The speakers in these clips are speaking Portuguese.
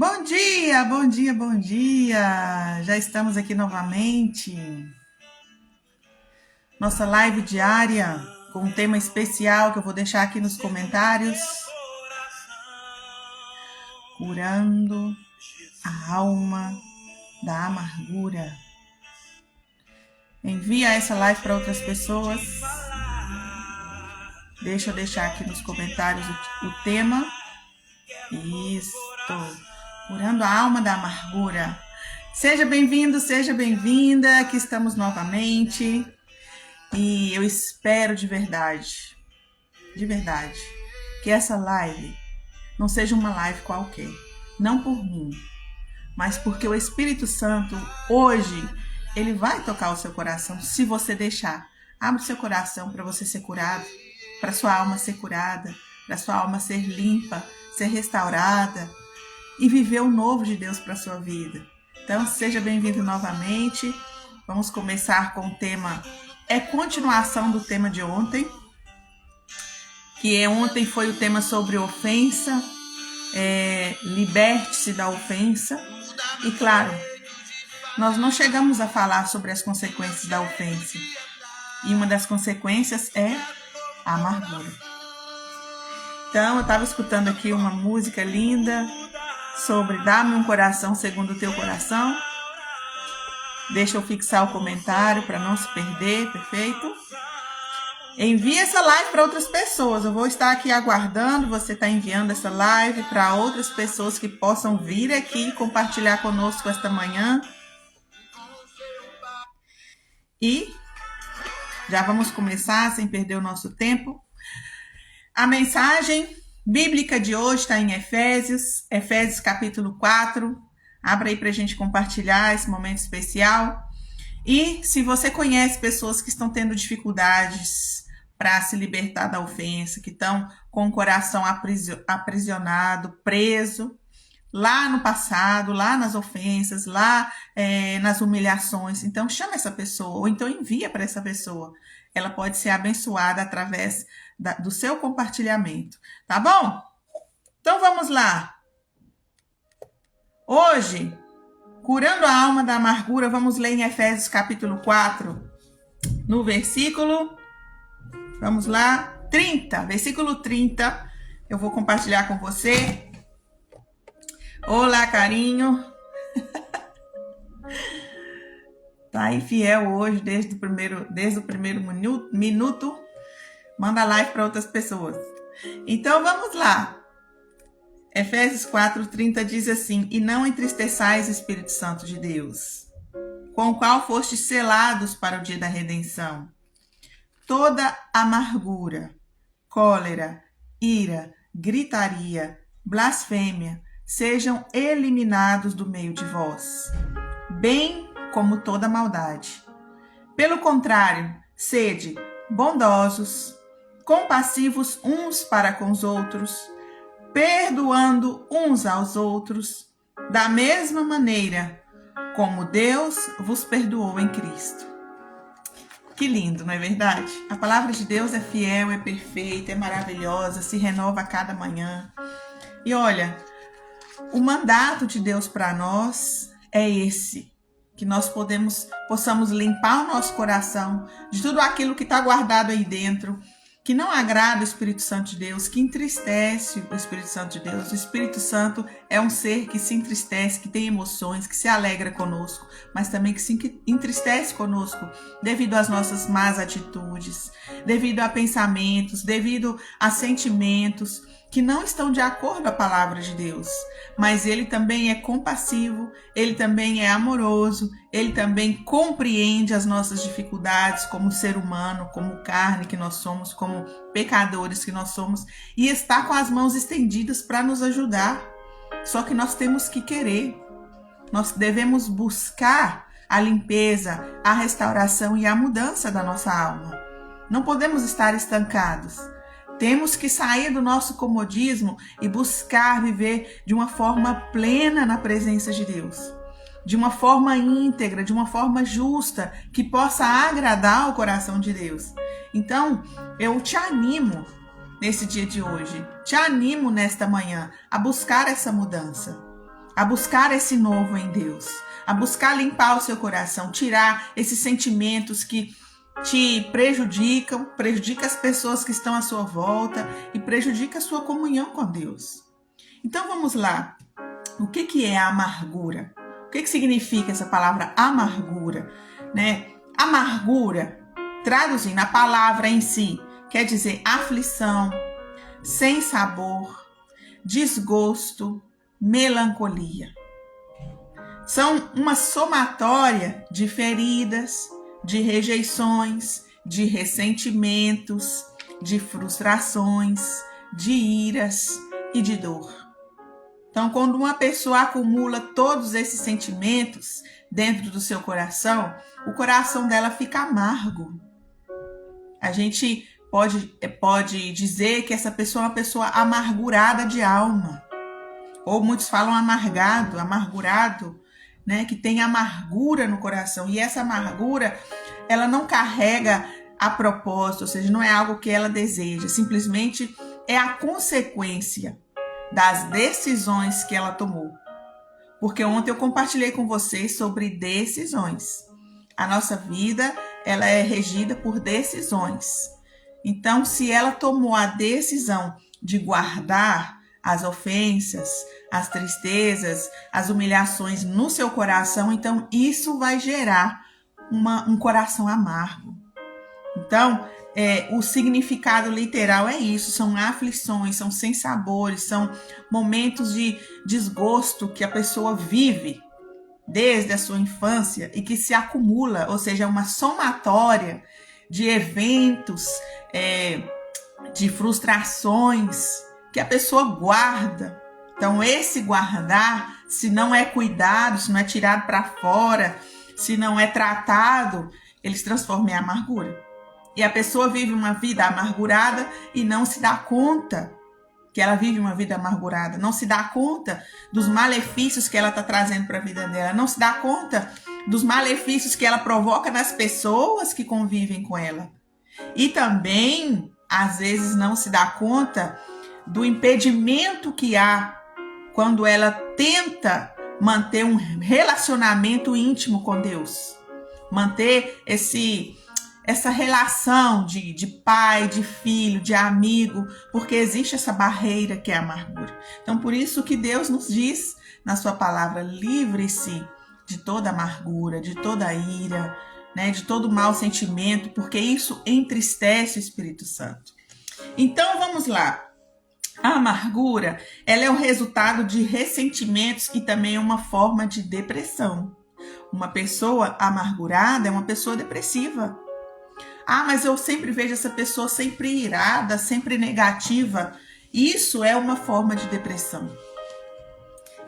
Bom dia, bom dia, bom dia! Já estamos aqui novamente. Nossa live diária com um tema especial que eu vou deixar aqui nos comentários. Curando a alma da amargura. Envia essa live para outras pessoas. Deixa eu deixar aqui nos comentários o tema. Isso. Curando a alma da amargura. Seja bem-vindo, seja bem-vinda. Aqui estamos novamente. E eu espero de verdade, que essa live não seja uma live qualquer. Não por mim, mas porque o Espírito Santo, hoje, ele vai tocar o seu coração, se você deixar. Abre o seu coração para você ser curado, para sua alma ser curada, para sua alma ser limpa, ser restaurada e viver o novo de Deus para a sua vida. Então, seja bem-vindo novamente. Vamos começar com o tema, continuação do tema de ontem, ontem foi o tema sobre ofensa, liberte-se da ofensa. E claro, nós não chegamos a falar sobre as consequências da ofensa. E uma das consequências é a amargura. Então, eu estava escutando aqui uma música linda sobre dá-me um coração segundo o teu coração. Deixa eu fixar o comentário para não se perder, perfeito? Envie essa live para outras pessoas. Eu vou estar aqui aguardando você estar enviando essa live para outras pessoas que possam vir aqui e compartilhar conosco esta manhã. E já vamos começar sem perder o nosso tempo. A mensagem bíblica de hoje está em Efésios capítulo 4. Abra aí para a gente compartilhar esse momento especial. E se você conhece pessoas que estão tendo dificuldades para se libertar da ofensa, que estão com o coração aprisionado, preso, lá no passado, lá nas ofensas, lá nas humilhações, então chama essa pessoa, ou então envia para essa pessoa. Ela pode ser abençoada através do seu compartilhamento, tá bom? Então vamos lá. Hoje, curando a alma da amargura, vamos ler em Efésios capítulo 4, no versículo, vamos lá, 30, versículo 30, eu vou compartilhar com você. Olá, carinho. Tá aí fiel hoje, desde o primeiro minuto. Manda live para outras pessoas. Então, vamos lá. Efésios 4:30 diz assim: e não entristeçais o Espírito Santo de Deus, com o qual fostes selados para o dia da redenção. Toda amargura, cólera, ira, gritaria, blasfêmia, sejam eliminados do meio de vós, bem como toda maldade. Pelo contrário, sede bondosos, compassivos uns para com os outros, perdoando uns aos outros, da mesma maneira como Deus vos perdoou em Cristo. Que lindo, não é verdade? A palavra de Deus é fiel, é perfeita, é maravilhosa, se renova a cada manhã. E olha, o mandato de Deus para nós é esse, que nós possamos limpar o nosso coração de tudo aquilo que está guardado aí dentro, que não agrada o Espírito Santo de Deus, que entristece o Espírito Santo de Deus. O Espírito Santo é um ser que se entristece, que tem emoções, que se alegra conosco, mas também que se entristece conosco devido às nossas más atitudes, devido a pensamentos, devido a sentimentos que não estão de acordo com a palavra de Deus. Mas ele também é compassivo, ele também é amoroso, ele também compreende as nossas dificuldades como ser humano, como carne que nós somos, como pecadores que nós somos, e está com as mãos estendidas para nos ajudar. Só que nós temos que querer. Nós devemos buscar a limpeza, a restauração e a mudança da nossa alma. Não podemos estar estancados. Temos que sair do nosso comodismo e buscar viver de uma forma plena na presença de Deus. De uma forma íntegra, de uma forma justa, que possa agradar o coração de Deus. Então, eu te animo nesse dia de hoje, te animo nesta manhã a buscar essa mudança. a buscar esse novo em Deus, a buscar limpar o seu coração, tirar esses sentimentos que te prejudicam as pessoas que estão à sua volta e prejudica a sua comunhão com Deus. Então vamos lá. O que é a amargura? O que significa essa palavra amargura? Amargura, traduzindo a palavra em si, quer dizer aflição, sem sabor, desgosto, melancolia. São uma somatória de feridas, de rejeições, de ressentimentos, de frustrações, de iras e de dor. Então, quando uma pessoa acumula todos esses sentimentos dentro do seu coração, o coração dela fica amargo. A gente pode dizer que essa pessoa é uma pessoa amargurada de alma. Ou muitos falam amargurado, que tem amargura no coração. E essa amargura, ela não carrega a propósito, ou seja, não é algo que ela deseja. Simplesmente é a consequência das decisões que ela tomou. Porque ontem eu compartilhei com vocês sobre decisões. A nossa vida, ela é regida por decisões. Então, se ela tomou a decisão de guardar as ofensas, as tristezas, as humilhações no seu coração, então isso vai gerar um coração amargo. Então, o significado literal é isso, são aflições, são sensabores, são momentos de desgosto que a pessoa vive desde a sua infância e que se acumula, ou seja, é uma somatória de eventos, de frustrações que a pessoa guarda. Então, esse guardar, se não é cuidado, se não é tirado para fora, se não é tratado, ele se transforma em amargura. E a pessoa vive uma vida amargurada e não se dá conta que ela vive uma vida amargurada, não se dá conta dos malefícios que ela está trazendo para a vida dela, não se dá conta dos malefícios que ela provoca nas pessoas que convivem com ela. E também, às vezes, não se dá conta do impedimento que há quando ela tenta manter um relacionamento íntimo com Deus, manter essa relação de pai, de filho, de amigo, porque existe essa barreira que é a amargura. Então, por isso que Deus nos diz na sua palavra, livre-se de toda amargura, de toda ira, de todo mau sentimento, porque isso entristece o Espírito Santo. Então, vamos lá. A amargura, ela é o resultado de ressentimentos e também é uma forma de depressão. Uma pessoa amargurada é uma pessoa depressiva. Mas eu sempre vejo essa pessoa sempre irada, sempre negativa. Isso é uma forma de depressão.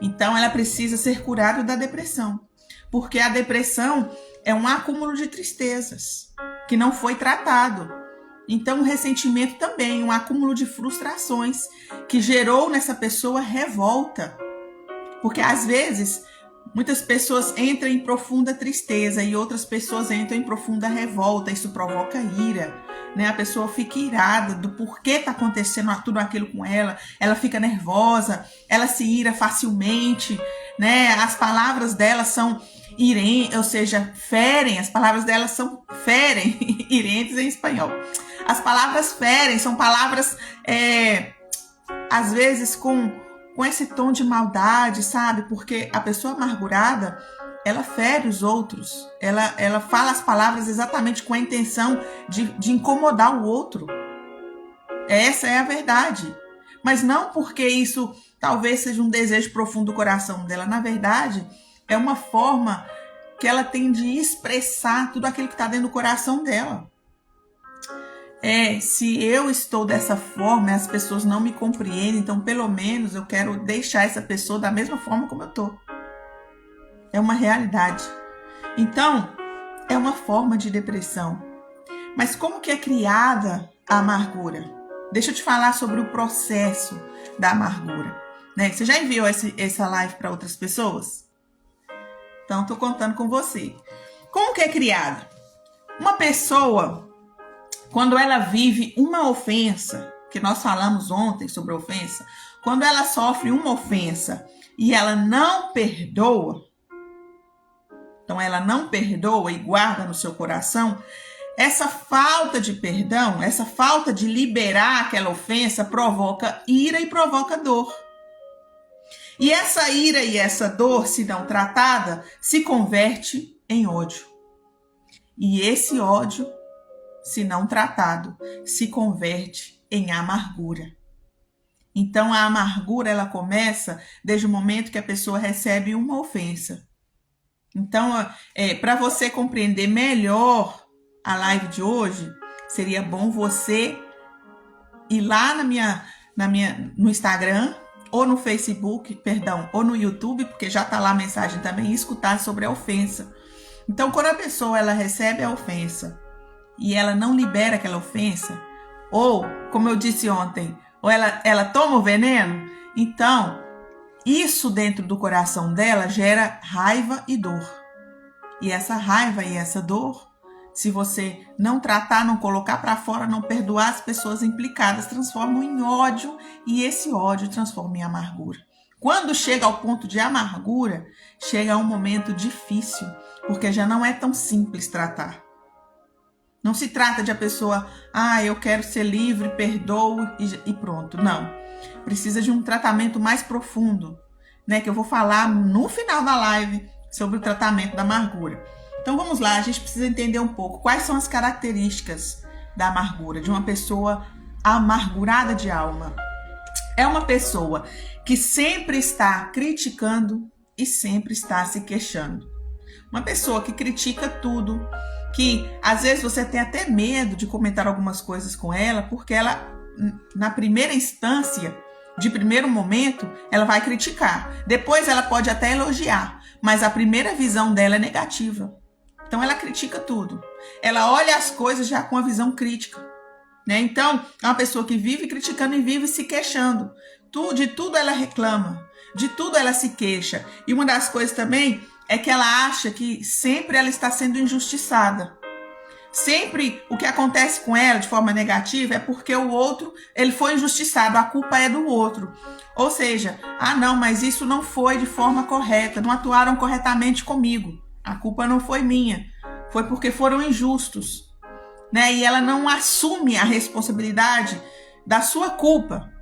Então, ela precisa ser curada da depressão. Porque a depressão é um acúmulo de tristezas que não foi tratado. Então, o ressentimento também, um acúmulo de frustrações que gerou nessa pessoa revolta. Porque, às vezes, muitas pessoas entram em profunda tristeza e outras pessoas entram em profunda revolta. Isso provoca ira, A pessoa fica irada do porquê está acontecendo tudo aquilo com ela. Ela fica nervosa, ela se ira facilmente, As palavras dela são ou seja, ferem. As palavras dela são ferem, irentes em espanhol. As palavras ferem, são palavras, às vezes, com esse tom de maldade, sabe? Porque a pessoa amargurada, ela fere os outros. Ela fala as palavras exatamente com a intenção de incomodar o outro. Essa é a verdade. Mas não porque isso talvez seja um desejo profundo do coração dela. Na verdade, é uma forma que ela tem de expressar tudo aquilo que está dentro do coração dela. Se eu estou dessa forma, as pessoas não me compreendem, então pelo menos eu quero deixar essa pessoa da mesma forma como eu estou. É uma realidade. Então, é uma forma de depressão. Mas como que é criada a amargura? Deixa eu te falar sobre o processo da amargura. Você já enviou essa live para outras pessoas? Então, estou contando com você. Como que é criada? Uma pessoa, quando ela vive uma ofensa, que nós falamos ontem sobre ofensa, quando ela sofre uma ofensa e ela não perdoa, então ela não perdoa e guarda no seu coração, essa falta de perdão, essa falta de liberar aquela ofensa provoca ira e provoca dor. E essa ira e essa dor, se não tratada, se converte em ódio. E esse ódio, se não tratado, se converte em amargura. Então a amargura, ela começa desde o momento que a pessoa recebe uma ofensa. Então, para você compreender melhor a live de hoje, seria bom você ir lá no Instagram, ou no Facebook, ou no YouTube, porque já está lá a mensagem também, e escutar sobre a ofensa. Então, quando a pessoa ela recebe a ofensa e ela não libera aquela ofensa, ou, como eu disse ontem, ou ela toma o veneno, então, isso dentro do coração dela gera raiva e dor. E essa raiva e essa dor, se você não tratar, não colocar para fora, não perdoar as pessoas implicadas, transformam em ódio, e esse ódio transforma em amargura. Quando chega ao ponto de amargura, chega um momento difícil, porque já não é tão simples tratar. Não se trata de a pessoa, eu quero ser livre, perdoo e pronto. Não. Precisa de um tratamento mais profundo, né? Que eu vou falar no final da live sobre o tratamento da amargura. Então vamos lá, a gente precisa entender um pouco quais são as características da amargura, de uma pessoa amargurada de alma. É uma pessoa que sempre está criticando e sempre está se queixando. Uma pessoa que critica tudo, que às vezes você tem até medo de comentar algumas coisas com ela, porque ela, na primeira instância, de primeiro momento, ela vai criticar. Depois ela pode até elogiar, mas a primeira visão dela é negativa. Então ela critica tudo. Ela olha as coisas já com a visão crítica, né? Então é uma pessoa que vive criticando e vive se queixando. De tudo ela reclama, de tudo ela se queixa. E uma das coisas também é que ela acha que sempre ela está sendo injustiçada. Sempre o que acontece com ela de forma negativa é porque o outro, ele foi injustiçado, a culpa é do outro. Ou seja, não, mas isso não foi de forma correta, não atuaram corretamente comigo. A culpa não foi minha, foi porque foram injustos, né? E ela não assume a responsabilidade da sua culpa.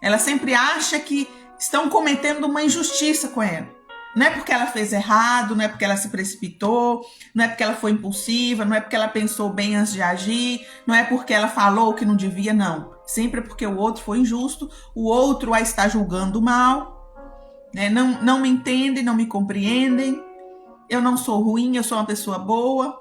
Ela sempre acha que estão cometendo uma injustiça com ela. Não é porque ela fez errado, não é porque ela se precipitou, não é porque ela foi impulsiva, não é porque ela pensou bem antes de agir, não é porque ela falou o que não devia, não. Sempre é porque o outro foi injusto, o outro a está julgando mal, né? Não me entendem, não me compreendem. Eu não sou ruim, eu sou uma pessoa boa,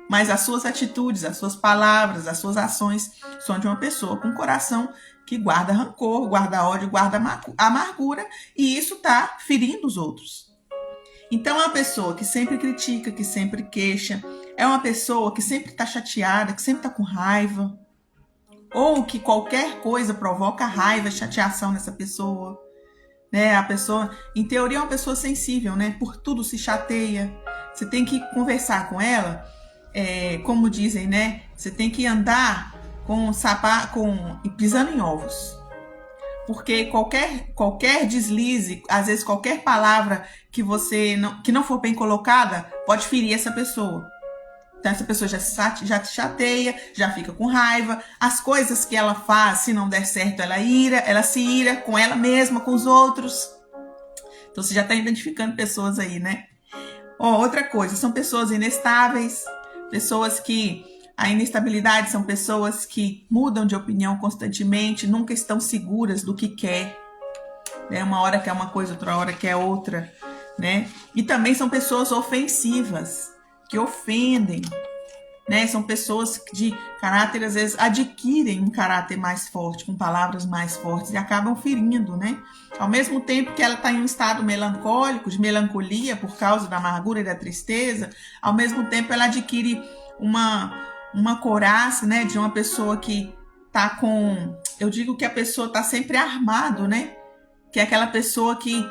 mas as suas atitudes, as suas palavras, as suas ações são de uma pessoa com coração que guarda rancor, guarda ódio, guarda amargura, e isso está ferindo os outros. Então é uma pessoa que sempre critica, que sempre queixa, é uma pessoa que sempre está chateada, que sempre está com raiva, ou que qualquer coisa provoca raiva, chateação nessa pessoa. Né? A pessoa, em teoria, é uma pessoa sensível, né? Por tudo se chateia. Você tem que conversar com ela, como dizem, né? Você tem que andar pisando em ovos. Porque qualquer deslize, às vezes qualquer palavra que não for bem colocada, pode ferir essa pessoa. Então essa pessoa já te chateia, já fica com raiva. As coisas que ela faz, se não der certo, ela se ira com ela mesma, com os outros. Então você já está identificando pessoas aí, né? Outra coisa, são pessoas inestáveis, pessoas que... A inestabilidade são pessoas que mudam de opinião constantemente, nunca estão seguras do que quer. Uma hora quer uma coisa, outra hora quer outra, né? E também são pessoas ofensivas, que ofendem, né? São pessoas de caráter, às vezes, adquirem um caráter mais forte, com palavras mais fortes e acabam ferindo, né? Ao mesmo tempo que ela está em um estado melancólico, de melancolia por causa da amargura e da tristeza, ao mesmo tempo ela adquire uma couraça, né, de uma pessoa que tá com... Eu digo que a pessoa tá sempre armado, né? Que é aquela pessoa que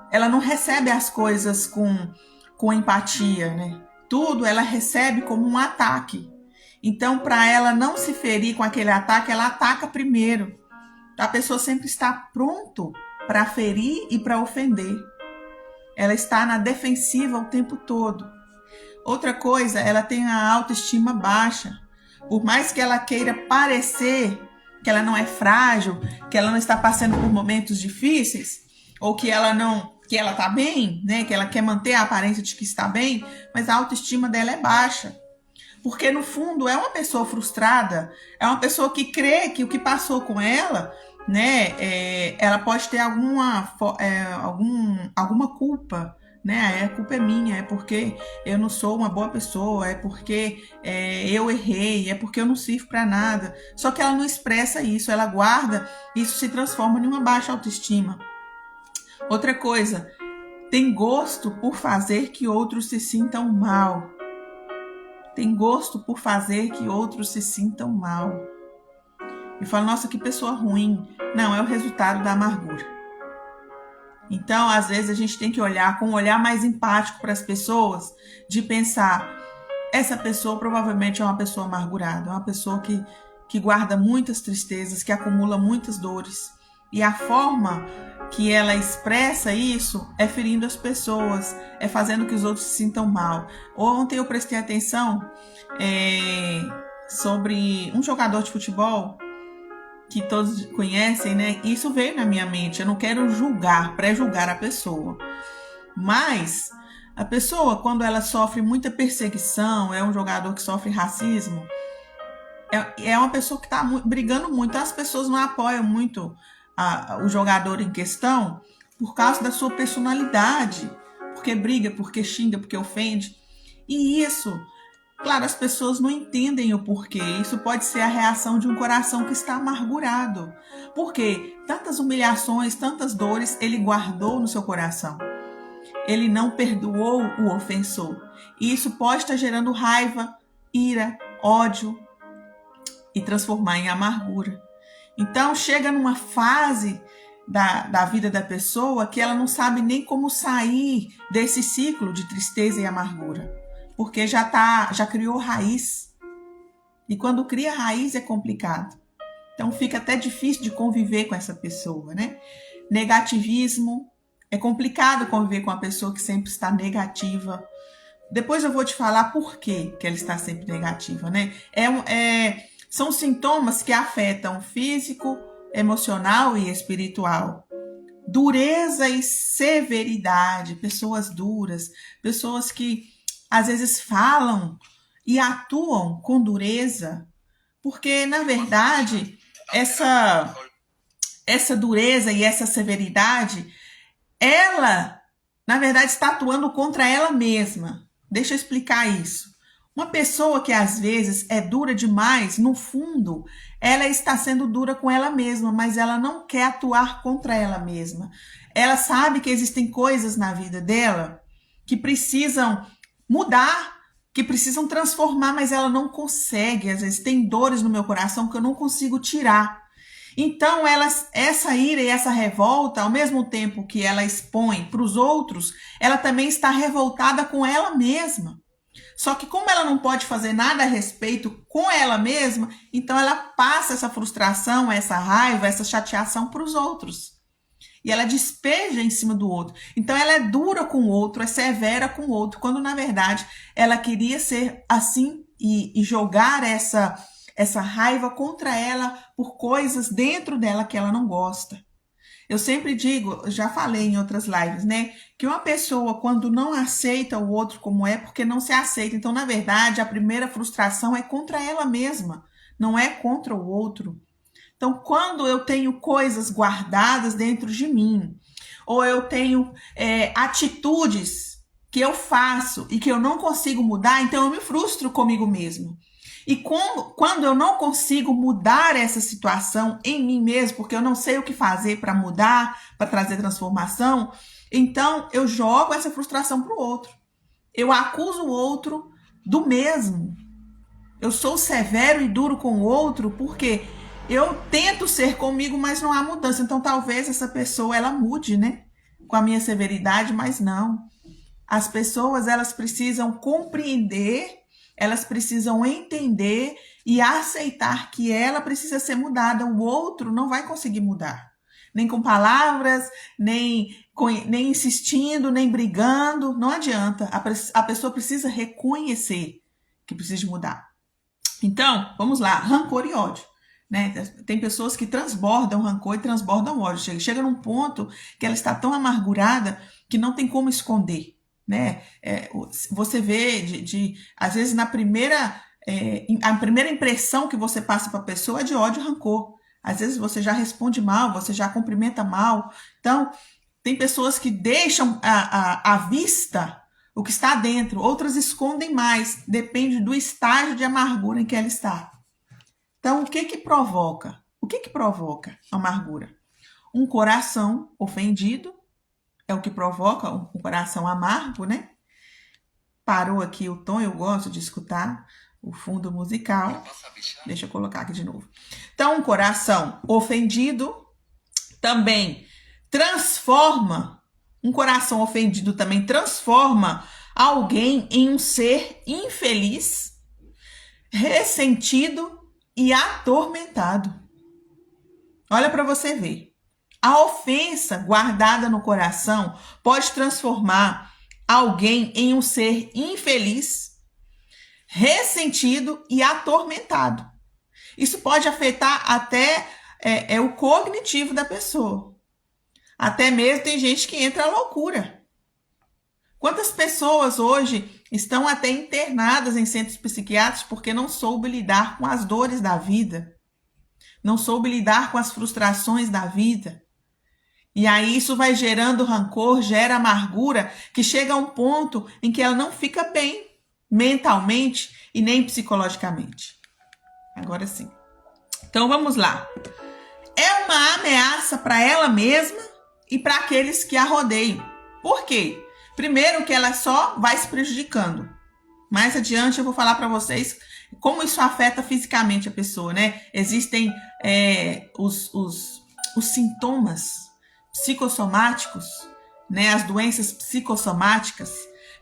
ela não recebe as coisas com empatia, né? Tudo ela recebe como um ataque. Então, para ela não se ferir com aquele ataque, ela ataca primeiro. A pessoa sempre está pronto para ferir e para ofender. Ela está na defensiva o tempo todo. Outra coisa, ela tem a autoestima baixa. Por mais que ela queira parecer que ela não é frágil, que ela não está passando por momentos difíceis, ou que ela está bem, né? Que ela quer manter a aparência de que está bem, mas a autoestima dela é baixa. Porque no fundo é uma pessoa frustrada, é uma pessoa que crê que o que passou com ela, né, ela pode ter alguma culpa, né? A culpa é minha, é porque eu não sou uma boa pessoa, é porque eu errei, é porque eu não sirvo para nada. Só que ela não expressa isso, ela guarda, isso se transforma em uma baixa autoestima. Outra coisa, tem gosto por fazer que outros se sintam mal. Tem gosto por fazer que outros se sintam mal. E fala, nossa, que pessoa ruim. Não, é o resultado da amargura. Então, às vezes, a gente tem que olhar com um olhar mais empático para as pessoas, de pensar, essa pessoa provavelmente é uma pessoa amargurada, é uma pessoa que guarda muitas tristezas, que acumula muitas dores. E a forma que ela expressa isso é ferindo as pessoas, é fazendo que os outros se sintam mal. Ontem eu prestei atenção sobre um jogador de futebol que todos conhecem, né? Isso veio na minha mente. Eu não quero pré-julgar a pessoa. Mas a pessoa, quando ela sofre muita perseguição, é um jogador que sofre racismo, é uma pessoa que está brigando muito. As pessoas não apoiam muito o jogador em questão por causa da sua personalidade, porque briga, porque xinga, porque ofende. E isso, claro, as pessoas não entendem o porquê. Isso pode ser a reação de um coração que está amargurado. Porque tantas humilhações, tantas dores ele guardou no seu coração. Ele não perdoou o ofensor. E isso pode estar gerando raiva, ira, ódio e transformar em amargura. Então, chega numa fase da vida da pessoa que ela não sabe nem como sair desse ciclo de tristeza e amargura, porque já criou raiz. E quando cria raiz é complicado. Então, fica até difícil de conviver com essa pessoa, né? Negativismo. É complicado conviver com uma pessoa que sempre está negativa. Depois eu vou te falar por que ela está sempre negativa, né? São sintomas que afetam físico, emocional e espiritual. Dureza e severidade, pessoas duras, pessoas que às vezes falam e atuam com dureza, porque na verdade essa dureza e essa severidade, ela na verdade está atuando contra ela mesma. Deixa eu explicar isso. Uma pessoa que às vezes é dura demais, no fundo, ela está sendo dura com ela mesma, mas ela não quer atuar contra ela mesma. Ela sabe que existem coisas na vida dela que precisam mudar, que precisam transformar, mas ela não consegue. Às vezes tem dores no meu coração que eu não consigo tirar. Então, essa ira e essa revolta, ao mesmo tempo que ela expõe para os outros, ela também está revoltada com ela mesma. Só que como ela não pode fazer nada a respeito com ela mesma, então ela passa essa frustração, essa raiva, essa chateação para os outros. E ela despeja em cima do outro. Então ela é dura com o outro, é severa com o outro, quando na verdade ela queria ser assim e jogar essa raiva contra ela por coisas dentro dela que ela não gosta. Eu sempre digo, já falei em outras lives, né? Que uma pessoa, quando não aceita o outro como é, porque não se aceita. Então, na verdade, a primeira frustração é contra ela mesma, não é contra o outro. Então, quando eu tenho coisas guardadas dentro de mim, ou eu tenho atitudes que eu faço e que eu não consigo mudar, então eu me frustro comigo mesmo. E quando eu não consigo mudar essa situação em mim mesmo, porque eu não sei o que fazer para mudar, para trazer transformação, então eu jogo essa frustração para o outro. Eu acuso o outro do mesmo. Eu sou severo e duro com o outro porque eu tento ser comigo, mas não há mudança. Então talvez essa pessoa ela mude, né? Com a minha severidade, mas não. As pessoas elas precisam compreender, elas precisam entender e aceitar que ela precisa ser mudada. O outro não vai conseguir mudar. nem com palavras, nem insistindo, nem brigando. Não adianta. A pessoa precisa reconhecer que precisa mudar. Então, vamos lá, rancor e ódio. Né? Tem pessoas que transbordam rancor e transbordam ódio. Chega num ponto que ela está tão amargurada que não tem como esconder. Né? Você vê, às vezes, a primeira impressão que você passa para a pessoa é de ódio e rancor. Às vezes você já responde mal, você já cumprimenta mal. Então, tem pessoas que deixam à vista o que está dentro, outras escondem mais, depende do estágio de amargura em que ela está. Então, o que provoca? O que provoca a amargura? Um coração ofendido é o que provoca um coração amargo, né? Parou aqui o tom, eu gosto de escutar o fundo musical. Deixa eu colocar aqui de novo. Então, um coração ofendido também transforma, um coração ofendido também transforma alguém em um ser infeliz, ressentido e atormentado. Olha para você ver. A ofensa guardada no coração pode transformar alguém em um ser infeliz, ressentido e atormentado. Isso pode afetar até o cognitivo da pessoa. Até mesmo tem gente que entra à loucura. Quantas pessoas hoje estão até internadas em centros psiquiátricos porque não soube lidar com as dores da vida, não soube lidar com as frustrações da vida. E aí isso vai gerando rancor, gera amargura, que chega a um ponto em que ela não fica bem mentalmente e nem psicologicamente. Agora sim. Então vamos lá. É uma ameaça para ela mesma e para aqueles que a rodeiam. Por quê? Primeiro que ela só vai se prejudicando. Mais adiante eu vou falar para vocês como isso afeta fisicamente a pessoa, né? Existem os sintomas psicossomáticos, né? As doenças psicossomáticas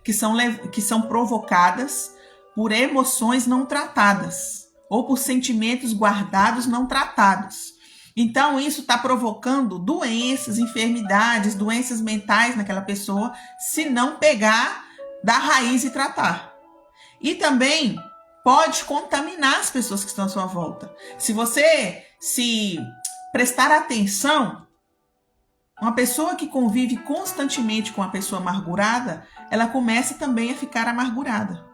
que são provocadas por emoções não tratadas ou por sentimentos guardados não tratados. Então, isso está provocando doenças, enfermidades, doenças mentais naquela pessoa, se não pegar da raiz e tratar. E também pode contaminar as pessoas que estão à sua volta. Se você se prestar atenção, uma pessoa que convive constantemente com uma pessoa amargurada, ela começa também a ficar amargurada.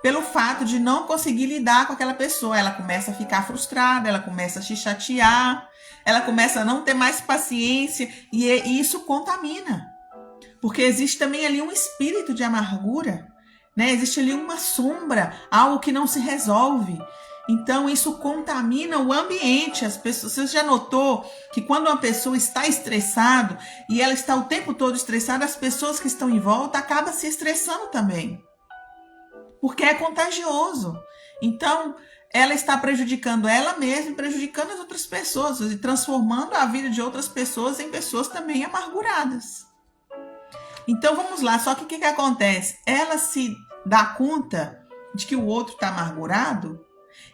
Pelo fato de não conseguir lidar com aquela pessoa, ela começa a ficar frustrada, ela começa a se chatear, ela começa a não ter mais paciência e isso contamina. Porque existe também ali um espírito de amargura, né? Existe ali uma sombra, algo que não se resolve. Então isso contamina o ambiente. As pessoas, você já notou que quando uma pessoa está estressada e ela está o tempo todo estressada, as pessoas que estão em volta acabam se estressando também. Porque é contagioso. Então, ela está prejudicando ela mesma e prejudicando as outras pessoas e transformando a vida de outras pessoas em pessoas também amarguradas. Então, vamos lá. Só que o que acontece? Ela se dá conta de que o outro está amargurado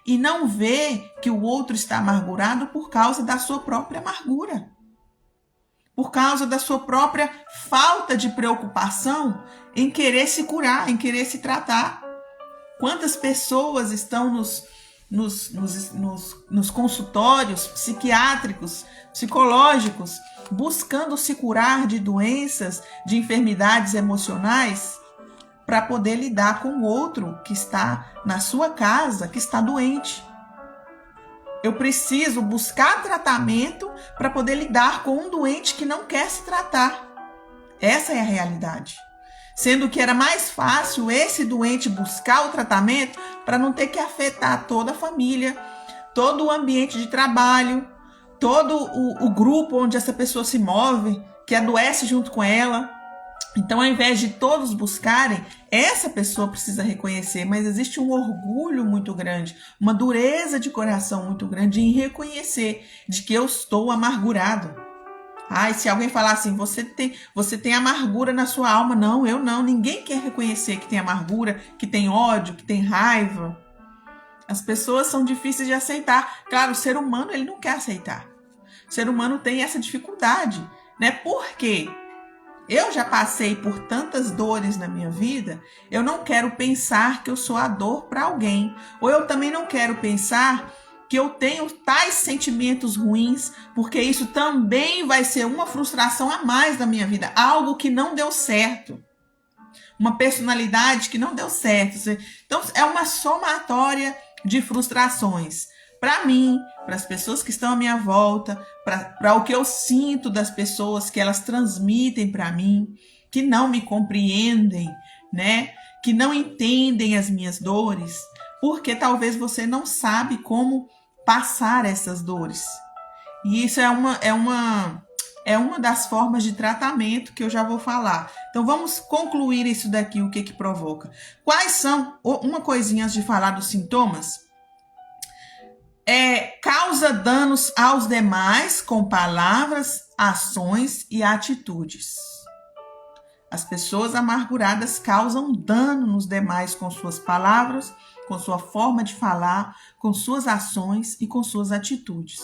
e não vê que o outro está amargurado por causa da sua própria amargura. Por causa da sua própria falta de preocupação em querer se curar, em querer se tratar. Quantas pessoas estão nos consultórios psiquiátricos, psicológicos, buscando se curar de doenças, de enfermidades emocionais, para poder lidar com o outro que está na sua casa, que está doente. Eu preciso buscar tratamento para poder lidar com um doente que não quer se tratar. Essa é a realidade. Sendo que era mais fácil esse doente buscar o tratamento para não ter que afetar toda a família, todo o ambiente de trabalho, todo o grupo onde essa pessoa se move, que adoece junto com ela. Então, ao invés de todos buscarem, essa pessoa precisa reconhecer, mas existe um orgulho muito grande, uma dureza de coração muito grande em reconhecer de que eu estou amargurado. E se alguém falar assim, você tem amargura na sua alma. Não, eu não. Ninguém quer reconhecer que tem amargura, que tem ódio, que tem raiva. As pessoas são difíceis de aceitar. Claro, o ser humano ele não quer aceitar. O ser humano tem essa dificuldade, né? Porque eu já passei por tantas dores na minha vida, eu não quero pensar que eu sou a dor para alguém. Ou eu também não quero pensar que eu tenho tais sentimentos ruins, porque isso também vai ser uma frustração a mais na minha vida, algo que não deu certo, uma personalidade que não deu certo. Então é uma somatória de frustrações. Para mim, para as pessoas que estão à minha volta, para o que eu sinto das pessoas que elas transmitem para mim, que não me compreendem, né? Que não entendem as minhas dores, porque talvez você não sabe como passar essas dores. E isso é uma das formas de tratamento que eu já vou falar. Então vamos concluir isso daqui, o que provoca. Quais são, uma coisinha antes de falar dos sintomas, causa danos aos demais com palavras, ações e atitudes. As pessoas amarguradas causam dano nos demais com suas palavras, com sua forma de falar, com suas ações e com suas atitudes.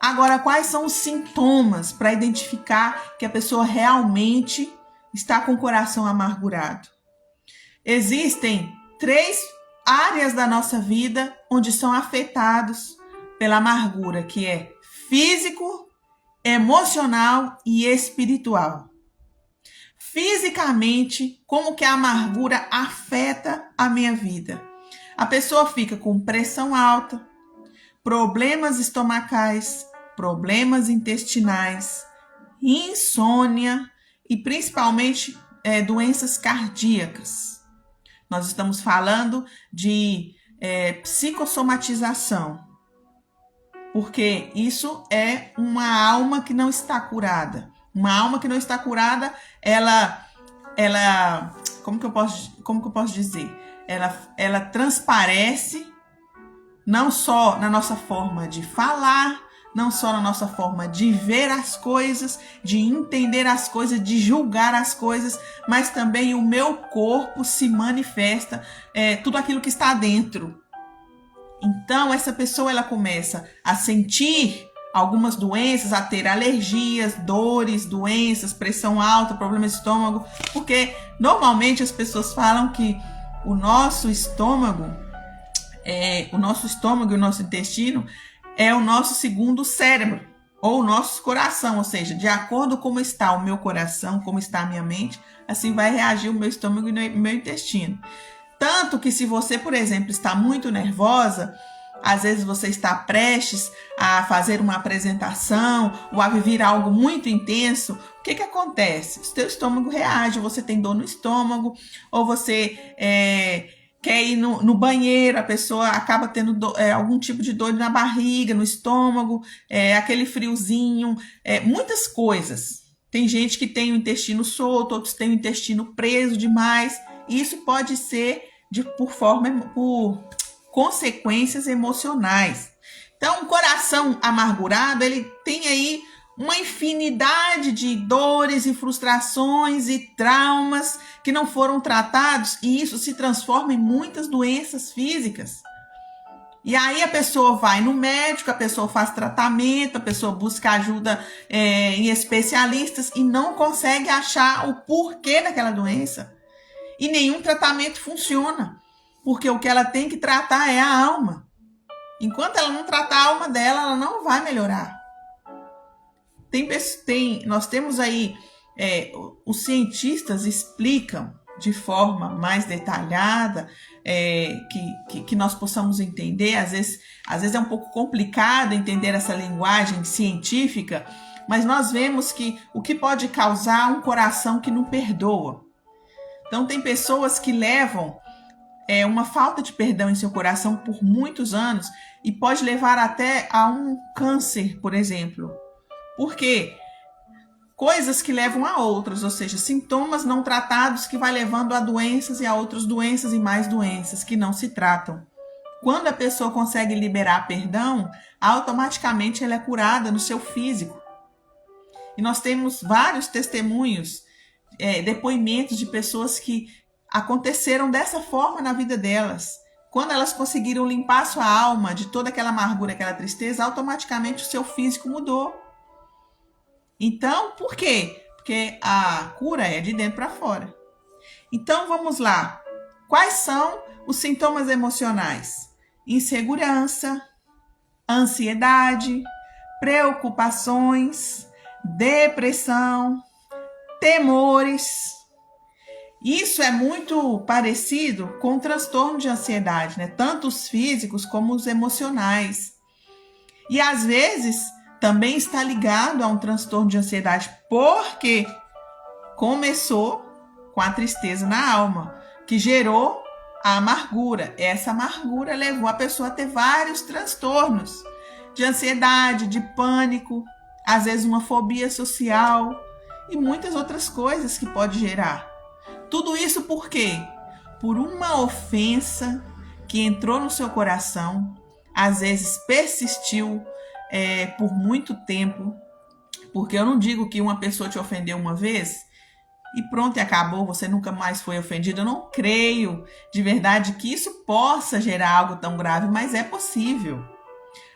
Agora, quais são os sintomas para identificar que a pessoa realmente está com o coração amargurado? Existem 3 áreas da nossa vida onde são afetados pela amargura, que é físico, emocional e espiritual. Fisicamente, como que a amargura afeta a minha vida? A pessoa fica com pressão alta, problemas estomacais, problemas intestinais, insônia e principalmente doenças cardíacas. Nós estamos falando de psicossomatização, porque isso é uma alma que não está curada. Uma alma que não está curada, ela como que eu posso dizer? Ela transparece não só na nossa forma de falar, não só na nossa forma de ver as coisas, de entender as coisas, de julgar as coisas, mas também o meu corpo se manifesta, tudo aquilo que está dentro. Então, essa pessoa ela começa a sentir algumas doenças, a ter alergias, dores, doenças, pressão alta, problema de estômago, porque normalmente as pessoas falam que o nosso estômago e o nosso intestino é o nosso segundo cérebro, ou o nosso coração, ou seja, de acordo com como está o meu coração, como está a minha mente, assim vai reagir o meu estômago e o meu intestino. Tanto que se você, por exemplo, está muito nervosa, às vezes você está prestes a fazer uma apresentação ou a viver algo muito intenso, o que acontece? O seu estômago reage, você tem dor no estômago, ou você quer ir no banheiro, a pessoa acaba tendo algum tipo de dor na barriga, no estômago, aquele friozinho, muitas coisas. Tem gente que tem o intestino solto, outros têm o intestino preso demais. Isso pode ser por consequências emocionais. Então, o coração amargurado, ele tem aí uma infinidade de dores e frustrações e traumas que não foram tratados, e isso se transforma em muitas doenças físicas. E aí a pessoa vai no médico, a pessoa faz tratamento, a pessoa busca ajuda em especialistas e não consegue achar o porquê daquela doença. E nenhum tratamento funciona, porque o que ela tem que tratar é a alma. Enquanto ela não tratar a alma dela, ela não vai melhorar. Nós temos aí, os cientistas explicam de forma mais detalhada, que nós possamos entender. Às vezes é um pouco complicado entender essa linguagem científica, mas nós vemos que o que pode causar um coração que não perdoa. Então tem pessoas que levam uma falta de perdão em seu coração por muitos anos e pode levar até a um câncer, por exemplo. Por quê? Coisas que levam a outras, ou seja, sintomas não tratados que vai levando a doenças e a outras doenças e mais doenças que não se tratam. Quando a pessoa consegue liberar perdão, automaticamente ela é curada no seu físico. E nós temos vários testemunhos, depoimentos de pessoas que aconteceram dessa forma na vida delas. quando elas conseguiram limpar sua alma de toda aquela amargura, aquela tristeza, automaticamente o seu físico mudou. Então, por quê? Porque a cura é de dentro para fora. Então, vamos lá. Quais são os sintomas emocionais? Insegurança, ansiedade, preocupações, depressão, temores. Isso é muito parecido com o transtorno de ansiedade, né? Tanto os físicos como os emocionais. E às vezes também está ligado a um transtorno de ansiedade, porque começou com a tristeza na alma, que gerou a amargura. Essa amargura levou a pessoa a ter vários transtornos de ansiedade, de pânico, às vezes uma fobia social e muitas outras coisas que pode gerar. Tudo isso por quê? Por uma ofensa que entrou no seu coração, às vezes persistiu por muito tempo, porque eu não digo que uma pessoa te ofendeu uma vez e pronto, e acabou, você nunca mais foi ofendido. Eu não creio de verdade que isso possa gerar algo tão grave, mas é possível.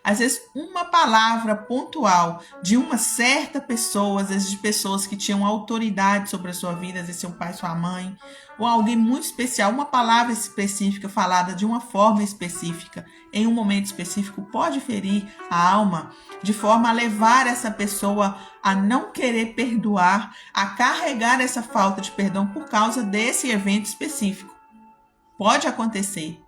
Às vezes, uma palavra pontual de uma certa pessoa, às vezes de pessoas que tinham autoridade sobre a sua vida, às vezes seu pai, sua mãe, ou alguém muito especial, uma palavra específica falada de uma forma específica, em um momento específico, pode ferir a alma, de forma a levar essa pessoa a não querer perdoar, a carregar essa falta de perdão por causa desse evento específico. Pode acontecer.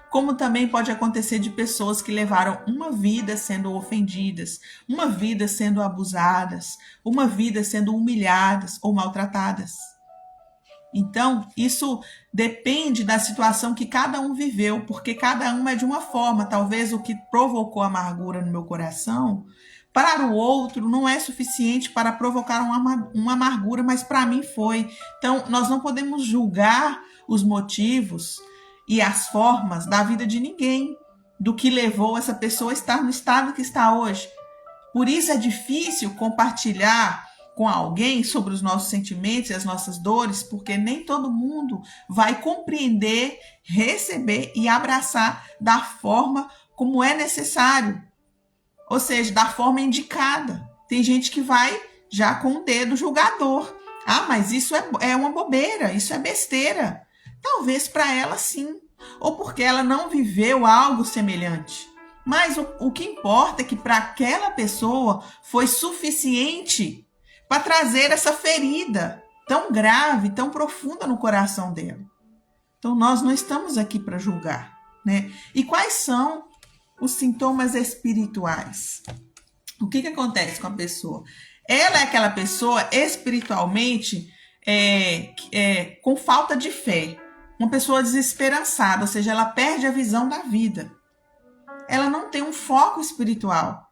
Como também pode acontecer de pessoas que levaram uma vida sendo ofendidas, uma vida sendo abusadas, uma vida sendo humilhadas ou maltratadas. Então, isso depende da situação que cada um viveu, porque cada um é de uma forma. Talvez o que provocou amargura no meu coração, para o outro não é suficiente para provocar uma amargura, mas para mim foi. Então, nós não podemos julgar os motivos e as formas da vida de ninguém, do que levou essa pessoa a estar no estado que está hoje. Por isso é difícil compartilhar com alguém sobre os nossos sentimentos e as nossas dores, porque nem todo mundo vai compreender, receber e abraçar da forma como é necessário, ou seja, da forma indicada. Tem gente que vai já com o dedo julgador. Ah, mas isso é uma bobeira, isso é besteira. Talvez para ela sim, ou porque ela não viveu algo semelhante. Mas o que importa é que para aquela pessoa foi suficiente para trazer essa ferida tão grave, tão profunda no coração dela. Então nós não estamos aqui para julgar, né? E quais são os sintomas espirituais? O que acontece com a pessoa? Ela é aquela pessoa espiritualmente com falta de fé. Uma pessoa desesperançada, ou seja, ela perde a visão da vida. Ela não tem um foco espiritual.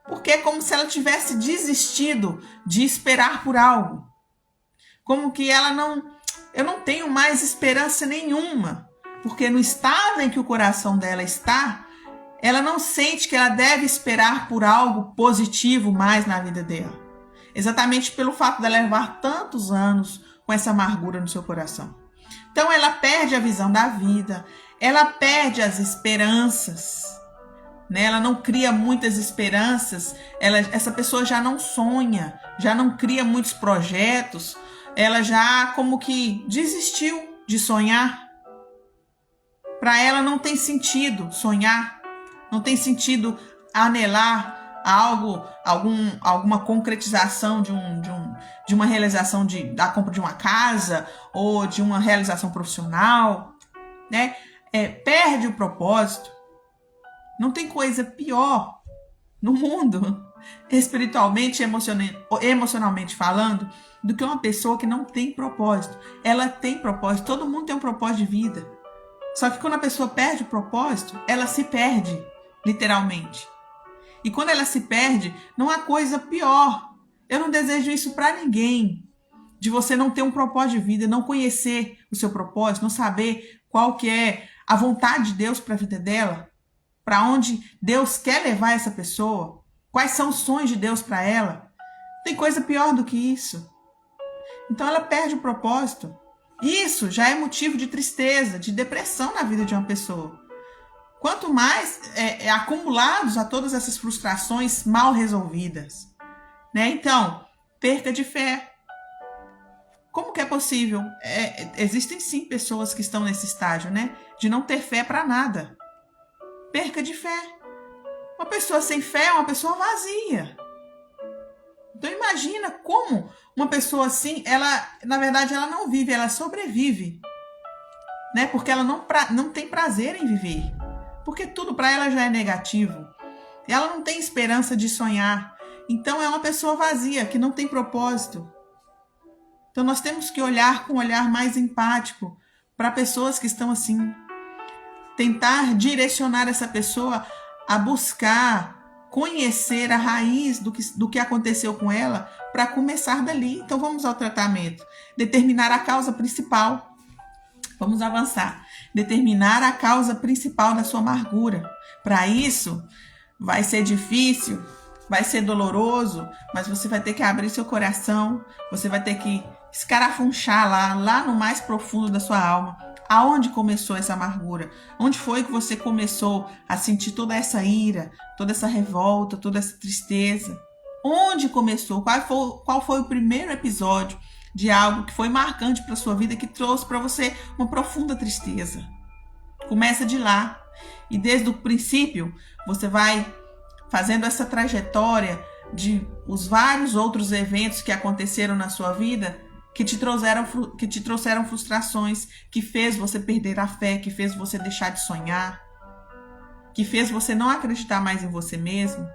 Porque é como se ela tivesse desistido de esperar por algo. Como que eu não tenho mais esperança nenhuma. Porque no estado em que o coração dela está, ela não sente que ela deve esperar por algo positivo mais na vida dela. Exatamente pelo fato dela levar tantos anos com essa amargura no seu coração. Então ela perde a visão da vida, ela perde as esperanças, né? Ela não cria muitas esperanças, essa pessoa já não sonha, já não cria muitos projetos, ela já como que desistiu de sonhar. Para ela não tem sentido sonhar, não tem sentido anelar algo, alguma concretização de uma realização da compra de uma casa ou de uma realização profissional, né? Perde o propósito. Não tem coisa pior no mundo, espiritualmente, emocionalmente falando, do que uma pessoa que não tem propósito. Ela tem propósito, todo mundo tem um propósito de vida. Só que quando a pessoa perde o propósito, ela se perde, literalmente. E quando ela se perde, não há coisa pior. Eu não desejo isso para ninguém. De você não ter um propósito de vida, não conhecer o seu propósito, não saber qual que é a vontade de Deus para a vida dela, para onde Deus quer levar essa pessoa, quais são os sonhos de Deus para ela. Tem coisa pior do que isso. Então ela perde o propósito, Isso já é motivo de tristeza, de depressão na vida de uma pessoa. Quanto mais acumulados a todas essas frustrações mal resolvidas, né? Então, perca de fé. Como que é possível? Existem sim pessoas que estão nesse estágio, né? De não ter fé para nada. Perca de fé. Uma pessoa sem fé é uma pessoa vazia. Então imagina como uma pessoa assim, ela, na verdade, ela não vive, ela sobrevive, né? Porque ela não tem prazer em viver. Porque tudo para ela já é negativo. Ela não tem esperança de sonhar. Então é uma pessoa vazia, que não tem propósito. Então nós temos que olhar com um olhar mais empático para pessoas que estão assim. Tentar direcionar essa pessoa a buscar, conhecer a raiz do que aconteceu com ela para começar dali. Então vamos ao tratamento. Determinar a causa principal. Vamos avançar. Determinar a causa principal da sua amargura. Para isso, vai ser difícil, vai ser doloroso, mas você vai ter que abrir seu coração, você vai ter que escarafunchar lá no mais profundo da sua alma. Aonde começou essa amargura? Onde foi que você começou a sentir toda essa ira, toda essa revolta, toda essa tristeza? Onde começou? Qual foi o primeiro episódio de algo que foi marcante para a sua vida, que trouxe para você uma profunda tristeza? Começa de lá. E desde o princípio, você vai fazendo essa trajetória de os vários outros eventos que aconteceram na sua vida, que te trouxeram frustrações, que fez você perder a fé, que fez você deixar de sonhar, que fez você não acreditar mais em você mesmo,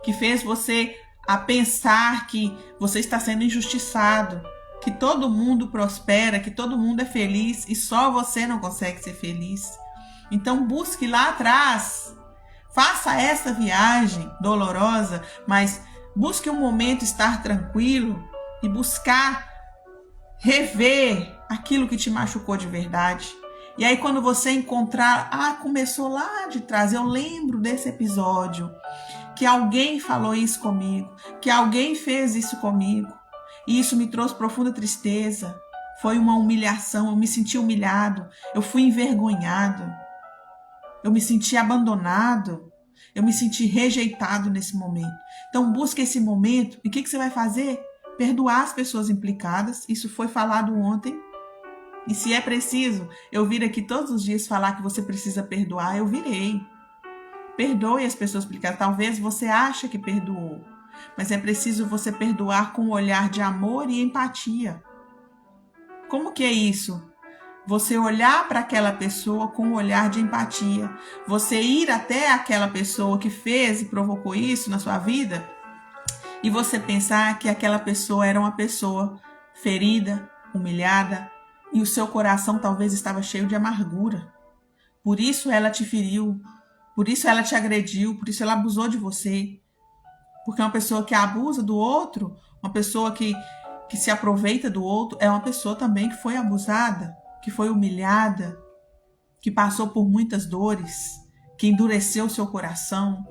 que fez você a pensar que você está sendo injustiçado, que todo mundo prospera, que todo mundo é feliz e só você não consegue ser feliz. Então busque lá atrás, faça essa viagem dolorosa, mas busque um momento estar tranquilo e buscar rever aquilo que te machucou de verdade. E aí quando você encontrar, começou lá de trás, eu lembro desse episódio, que alguém falou isso comigo, que alguém fez isso comigo, e isso me trouxe profunda tristeza, foi uma humilhação, eu me senti humilhado, eu fui envergonhado, eu me senti abandonado, eu me senti rejeitado nesse momento. Então busque esse momento, e o que você vai fazer? Perdoar as pessoas implicadas, isso foi falado ontem, e se é preciso eu vir aqui todos os dias falar que você precisa perdoar, eu virei. Perdoe as pessoas implicadas. Talvez você ache que perdoou, mas é preciso você perdoar com um olhar de amor e empatia. Como que é isso? Você olhar para aquela pessoa com um olhar de empatia. Você ir até aquela pessoa que fez e provocou isso na sua vida e você pensar que aquela pessoa era uma pessoa ferida, humilhada, e o seu coração talvez estava cheio de amargura. Por isso ela te feriu, por isso ela te agrediu, por isso ela abusou de você. Porque uma pessoa que abusa do outro, uma pessoa que se aproveita do outro, é uma pessoa também que foi abusada, que foi humilhada, que passou por muitas dores, que endureceu seu coração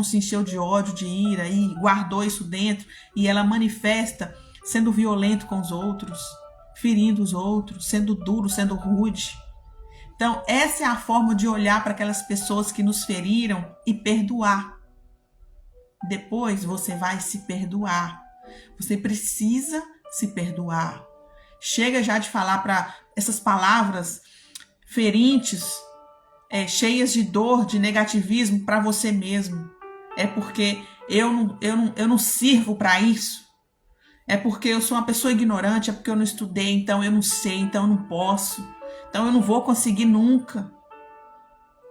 se encheu de ódio, de ira e guardou isso dentro, e ela manifesta sendo violento com os outros, ferindo os outros, sendo duro, sendo rude. Então, essa é a forma de olhar para aquelas pessoas que nos feriram e perdoar. Depois você vai se perdoar. Você precisa se perdoar. Chega já de falar para essas palavras ferentes, cheias de dor, de negativismo para você mesmo. É porque eu não sirvo para isso. É porque eu sou uma pessoa ignorante, é porque eu não estudei, então eu não sei, então eu não posso. Então eu não vou conseguir nunca.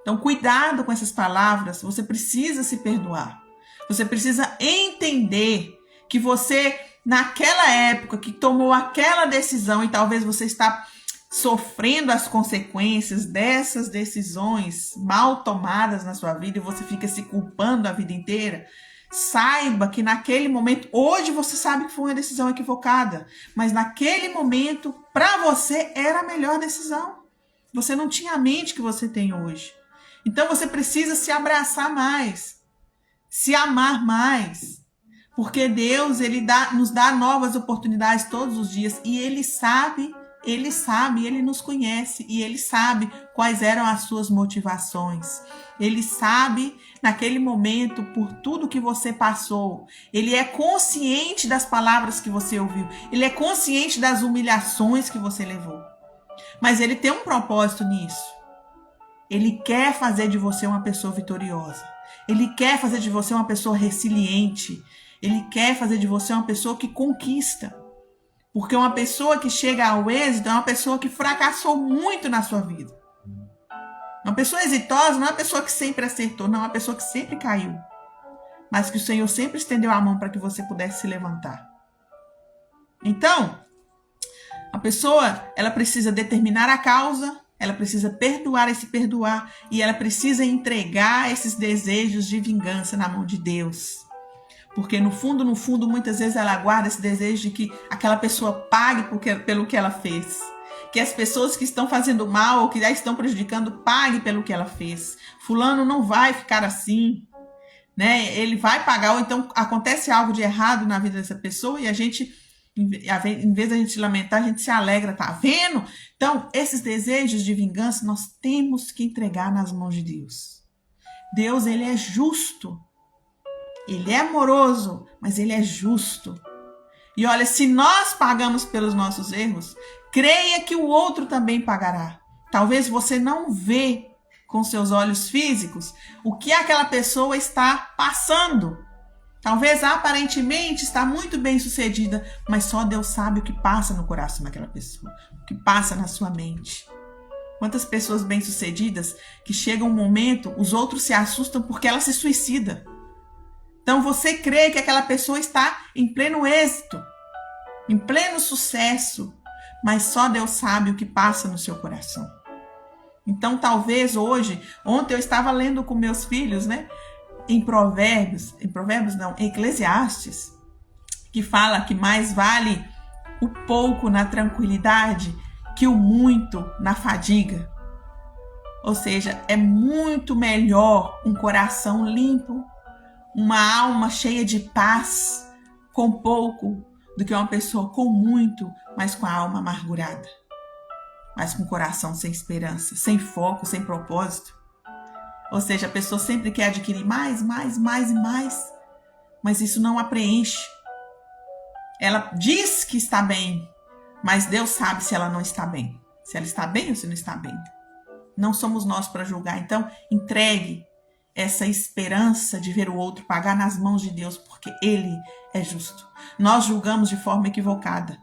Então cuidado com essas palavras, você precisa se perdoar. Você precisa entender que você, naquela época que tomou aquela decisão, e talvez você está sofrendo as consequências dessas decisões mal tomadas na sua vida e você fica se culpando a vida inteira, saiba que naquele momento, hoje você sabe que foi uma decisão equivocada, mas naquele momento, para você, era a melhor decisão. Você não tinha a mente que você tem hoje. Então você precisa se abraçar mais, se amar mais, porque Deus, ele nos dá novas oportunidades todos os dias e ele sabe Ele sabe, Ele nos conhece e Ele sabe quais eram as suas motivações. Ele sabe, naquele momento, por tudo que você passou. Ele é consciente das palavras que você ouviu. Ele é consciente das humilhações que você levou. Mas Ele tem um propósito nisso. Ele quer fazer de você uma pessoa vitoriosa. Ele quer fazer de você uma pessoa resiliente. Ele quer fazer de você uma pessoa que conquista. Porque uma pessoa que chega ao êxito é uma pessoa que fracassou muito na sua vida. Uma pessoa exitosa não é uma pessoa que sempre acertou, não é uma pessoa que sempre caiu. Mas que o Senhor sempre estendeu a mão para que você pudesse se levantar. Então, a pessoa, ela precisa determinar a causa, ela precisa perdoar e se perdoar, e ela precisa entregar esses desejos de vingança na mão de Deus. Porque no fundo, muitas vezes ela guarda esse desejo de que aquela pessoa pague pelo que ela fez. Que as pessoas que estão fazendo mal ou que já estão prejudicando paguem pelo que ela fez. Fulano não vai ficar assim, né? Ele vai pagar, ou então acontece algo de errado na vida dessa pessoa e a gente, em vez de a gente se lamentar, a gente se alegra, tá vendo? Então, esses desejos de vingança nós temos que entregar nas mãos de Deus. Deus, Ele é justo. Ele é amoroso, mas Ele é justo. E olha, se nós pagamos pelos nossos erros, creia que o outro também pagará. Talvez você não vê com seus olhos físicos o que aquela pessoa está passando. Talvez aparentemente está muito bem sucedida, mas só Deus sabe o que passa no coração daquela pessoa, o que passa na sua mente. Quantas pessoas bem-sucedidas que chega um momento, os outros se assustam porque ela se suicida. Então você crê que aquela pessoa está em pleno êxito, em pleno sucesso, mas só Deus sabe o que passa no seu coração. Então talvez ontem eu estava lendo com meus filhos, né, em Eclesiastes, que fala que mais vale o pouco na tranquilidade que o muito na fadiga. Ou seja, é muito melhor um coração limpo, uma alma cheia de paz, com pouco, do que uma pessoa com muito, mas com a alma amargurada. Mas com o coração sem esperança, sem foco, sem propósito. Ou seja, a pessoa sempre quer adquirir mais e mais, mas isso não a preenche. Ela diz que está bem, mas Deus sabe se ela não está bem. Se ela está bem ou se não está bem. Não somos nós para julgar. Então, entregue essa esperança de ver o outro pagar nas mãos de Deus, porque Ele é justo. Nós julgamos de forma equivocada,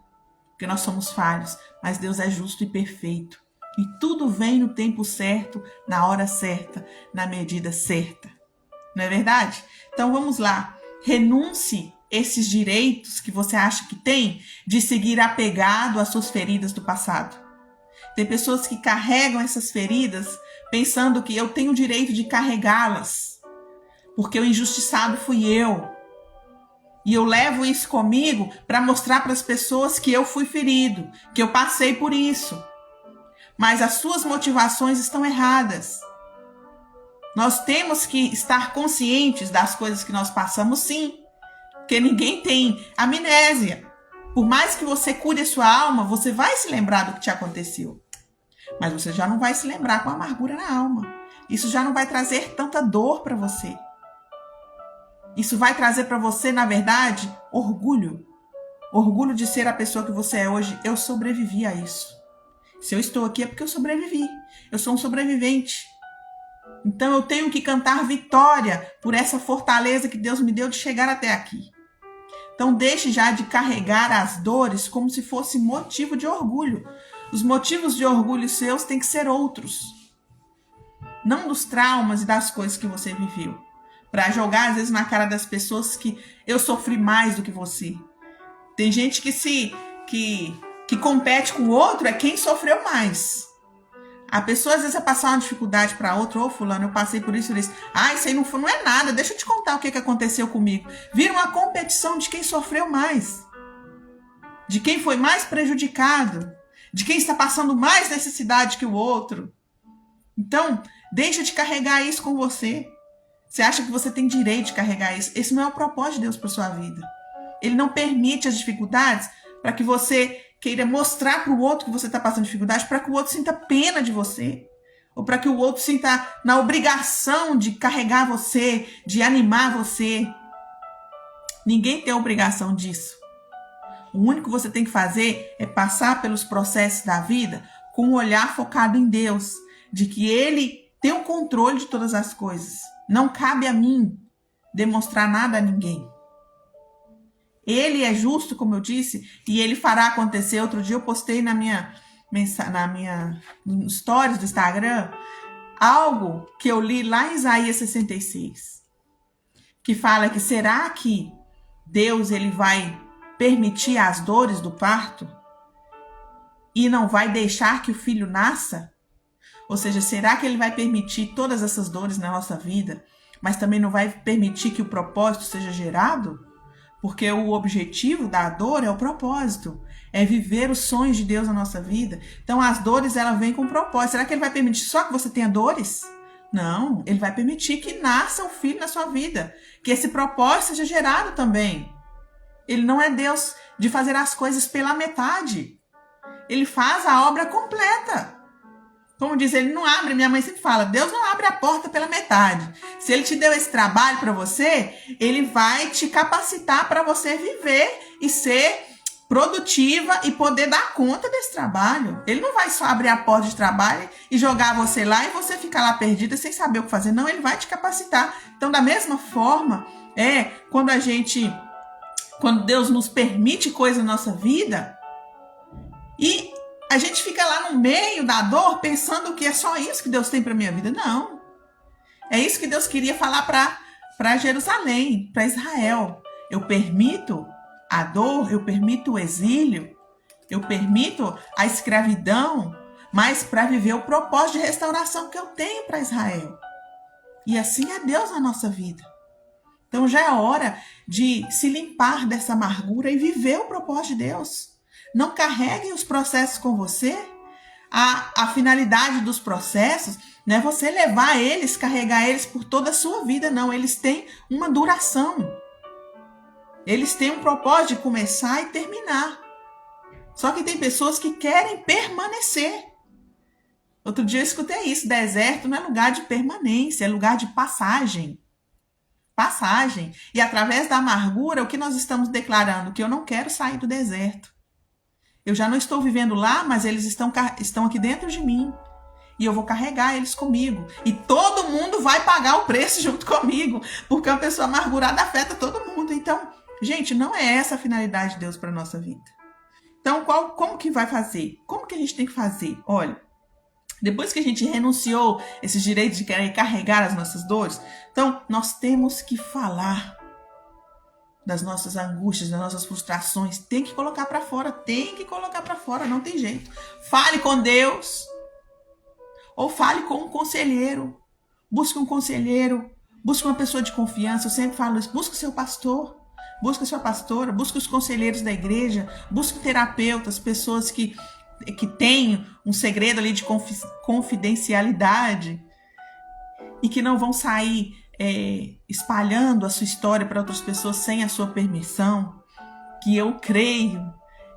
porque nós somos falhos, mas Deus é justo e perfeito. E tudo vem no tempo certo, na hora certa, na medida certa. Não é verdade? Então vamos lá. Renuncie esses direitos que você acha que tem de seguir apegado às suas feridas do passado. Tem pessoas que carregam essas feridas pensando que eu tenho o direito de carregá-las, porque o injustiçado fui eu. E eu levo isso comigo para mostrar para as pessoas que eu fui ferido, que eu passei por isso. Mas as suas motivações estão erradas. Nós temos que estar conscientes das coisas que nós passamos, sim, porque ninguém tem amnésia. Por mais que você cure a sua alma, você vai se lembrar do que te aconteceu. Mas você já não vai se lembrar com amargura na alma. Isso já não vai trazer tanta dor para você. Isso vai trazer para você, na verdade, orgulho. Orgulho de ser a pessoa que você é hoje. Eu sobrevivi a isso. Se eu estou aqui é porque eu sobrevivi. Eu sou um sobrevivente. Então eu tenho que cantar vitória por essa fortaleza que Deus me deu de chegar até aqui. Então deixe já de carregar as dores como se fosse motivo de orgulho. Os motivos de orgulho seus têm que ser outros. Não dos traumas e das coisas que você viveu. Para jogar, às vezes, na cara das pessoas que eu sofri mais do que você. Tem gente que compete com o outro é quem sofreu mais. A pessoa, às vezes, vai passar uma dificuldade para outro. Ô, fulano, eu passei por isso. Isso aí não é nada. Deixa eu te contar o que aconteceu comigo. Vira uma competição de quem sofreu mais. De quem foi mais prejudicado. De quem está passando mais necessidade que o outro. Então, deixa de carregar isso com você. Você acha que você tem direito de carregar isso. Esse não é o propósito de Deus para sua vida. Ele não permite as dificuldades para que você queira mostrar para o outro que você está passando dificuldade, para que o outro sinta pena de você, ou para que o outro sinta na obrigação de carregar você, de animar você. Ninguém tem a obrigação disso. O único que você tem que fazer é passar pelos processos da vida com um olhar focado em Deus, de que Ele tem o controle de todas as coisas. Não cabe a mim demonstrar nada a ninguém. Ele é justo, como eu disse, e Ele fará acontecer. Outro dia eu postei na minha stories do Instagram algo que eu li lá em Isaías 66, que fala que será que Deus ele vai permitir as dores do parto e não vai deixar que o filho nasça? Ou seja, será que ele vai permitir todas essas dores na nossa vida, mas também não vai permitir que o propósito seja gerado? Porque o objetivo da dor é o propósito, é viver os sonhos de Deus na nossa vida. Então as dores ela vêm com propósito. Será que ele vai permitir só que você tenha dores? Não, ele vai permitir que nasça um filho na sua vida, que esse propósito seja gerado também. Ele não é Deus de fazer as coisas pela metade. Ele faz a obra completa. Como diz, ele não abre, minha mãe sempre fala, Deus não abre a porta pela metade. Se ele te deu esse trabalho para você, ele vai te capacitar para você viver e ser produtiva e poder dar conta desse trabalho. Ele não vai só abrir a porta de trabalho e jogar você lá e você ficar lá perdida sem saber o que fazer. Não, ele vai te capacitar. Então, da mesma forma, quando Deus nos permite coisas na nossa vida e a gente fica lá no meio da dor pensando que é só isso que Deus tem para minha vida. Não. É isso que Deus queria falar para Jerusalém, para Israel. Eu permito a dor, eu permito o exílio, eu permito a escravidão, mas para viver o propósito de restauração que eu tenho para Israel. E assim é Deus na nossa vida. Então já é hora de se limpar dessa amargura e viver o propósito de Deus. Não carreguem os processos com você. A finalidade dos processos não é você levar eles, carregar eles por toda a sua vida, não. Eles têm uma duração. Eles têm um propósito de começar e terminar. Só que tem pessoas que querem permanecer. Outro dia eu escutei isso. Deserto não é lugar de permanência, é lugar de passagem. Passagem. E através da amargura, o que nós estamos declarando? Que eu não quero sair do deserto. Eu já não estou vivendo lá, mas eles estão aqui dentro de mim. E eu vou carregar eles comigo. E todo mundo vai pagar o preço junto comigo. Porque uma pessoa amargurada afeta todo mundo. Então, gente, não é essa a finalidade de Deus para a nossa vida. Então, como que vai fazer? Como que a gente tem que fazer? Olha, depois que a gente renunciou esses direitos de querer carregar as nossas dores, então nós temos que falar das nossas angústias, das nossas frustrações. Tem que colocar para fora, não tem jeito. Fale com Deus. Ou fale com um conselheiro. Busque um conselheiro, busque uma pessoa de confiança. Eu sempre falo isso, busque o seu pastor. Busque a sua pastora, busque os conselheiros da igreja, busque terapeutas, pessoas que têm um segredo ali de confidencialidade e que não vão sair espalhando a sua história para outras pessoas sem a sua permissão. Que eu creio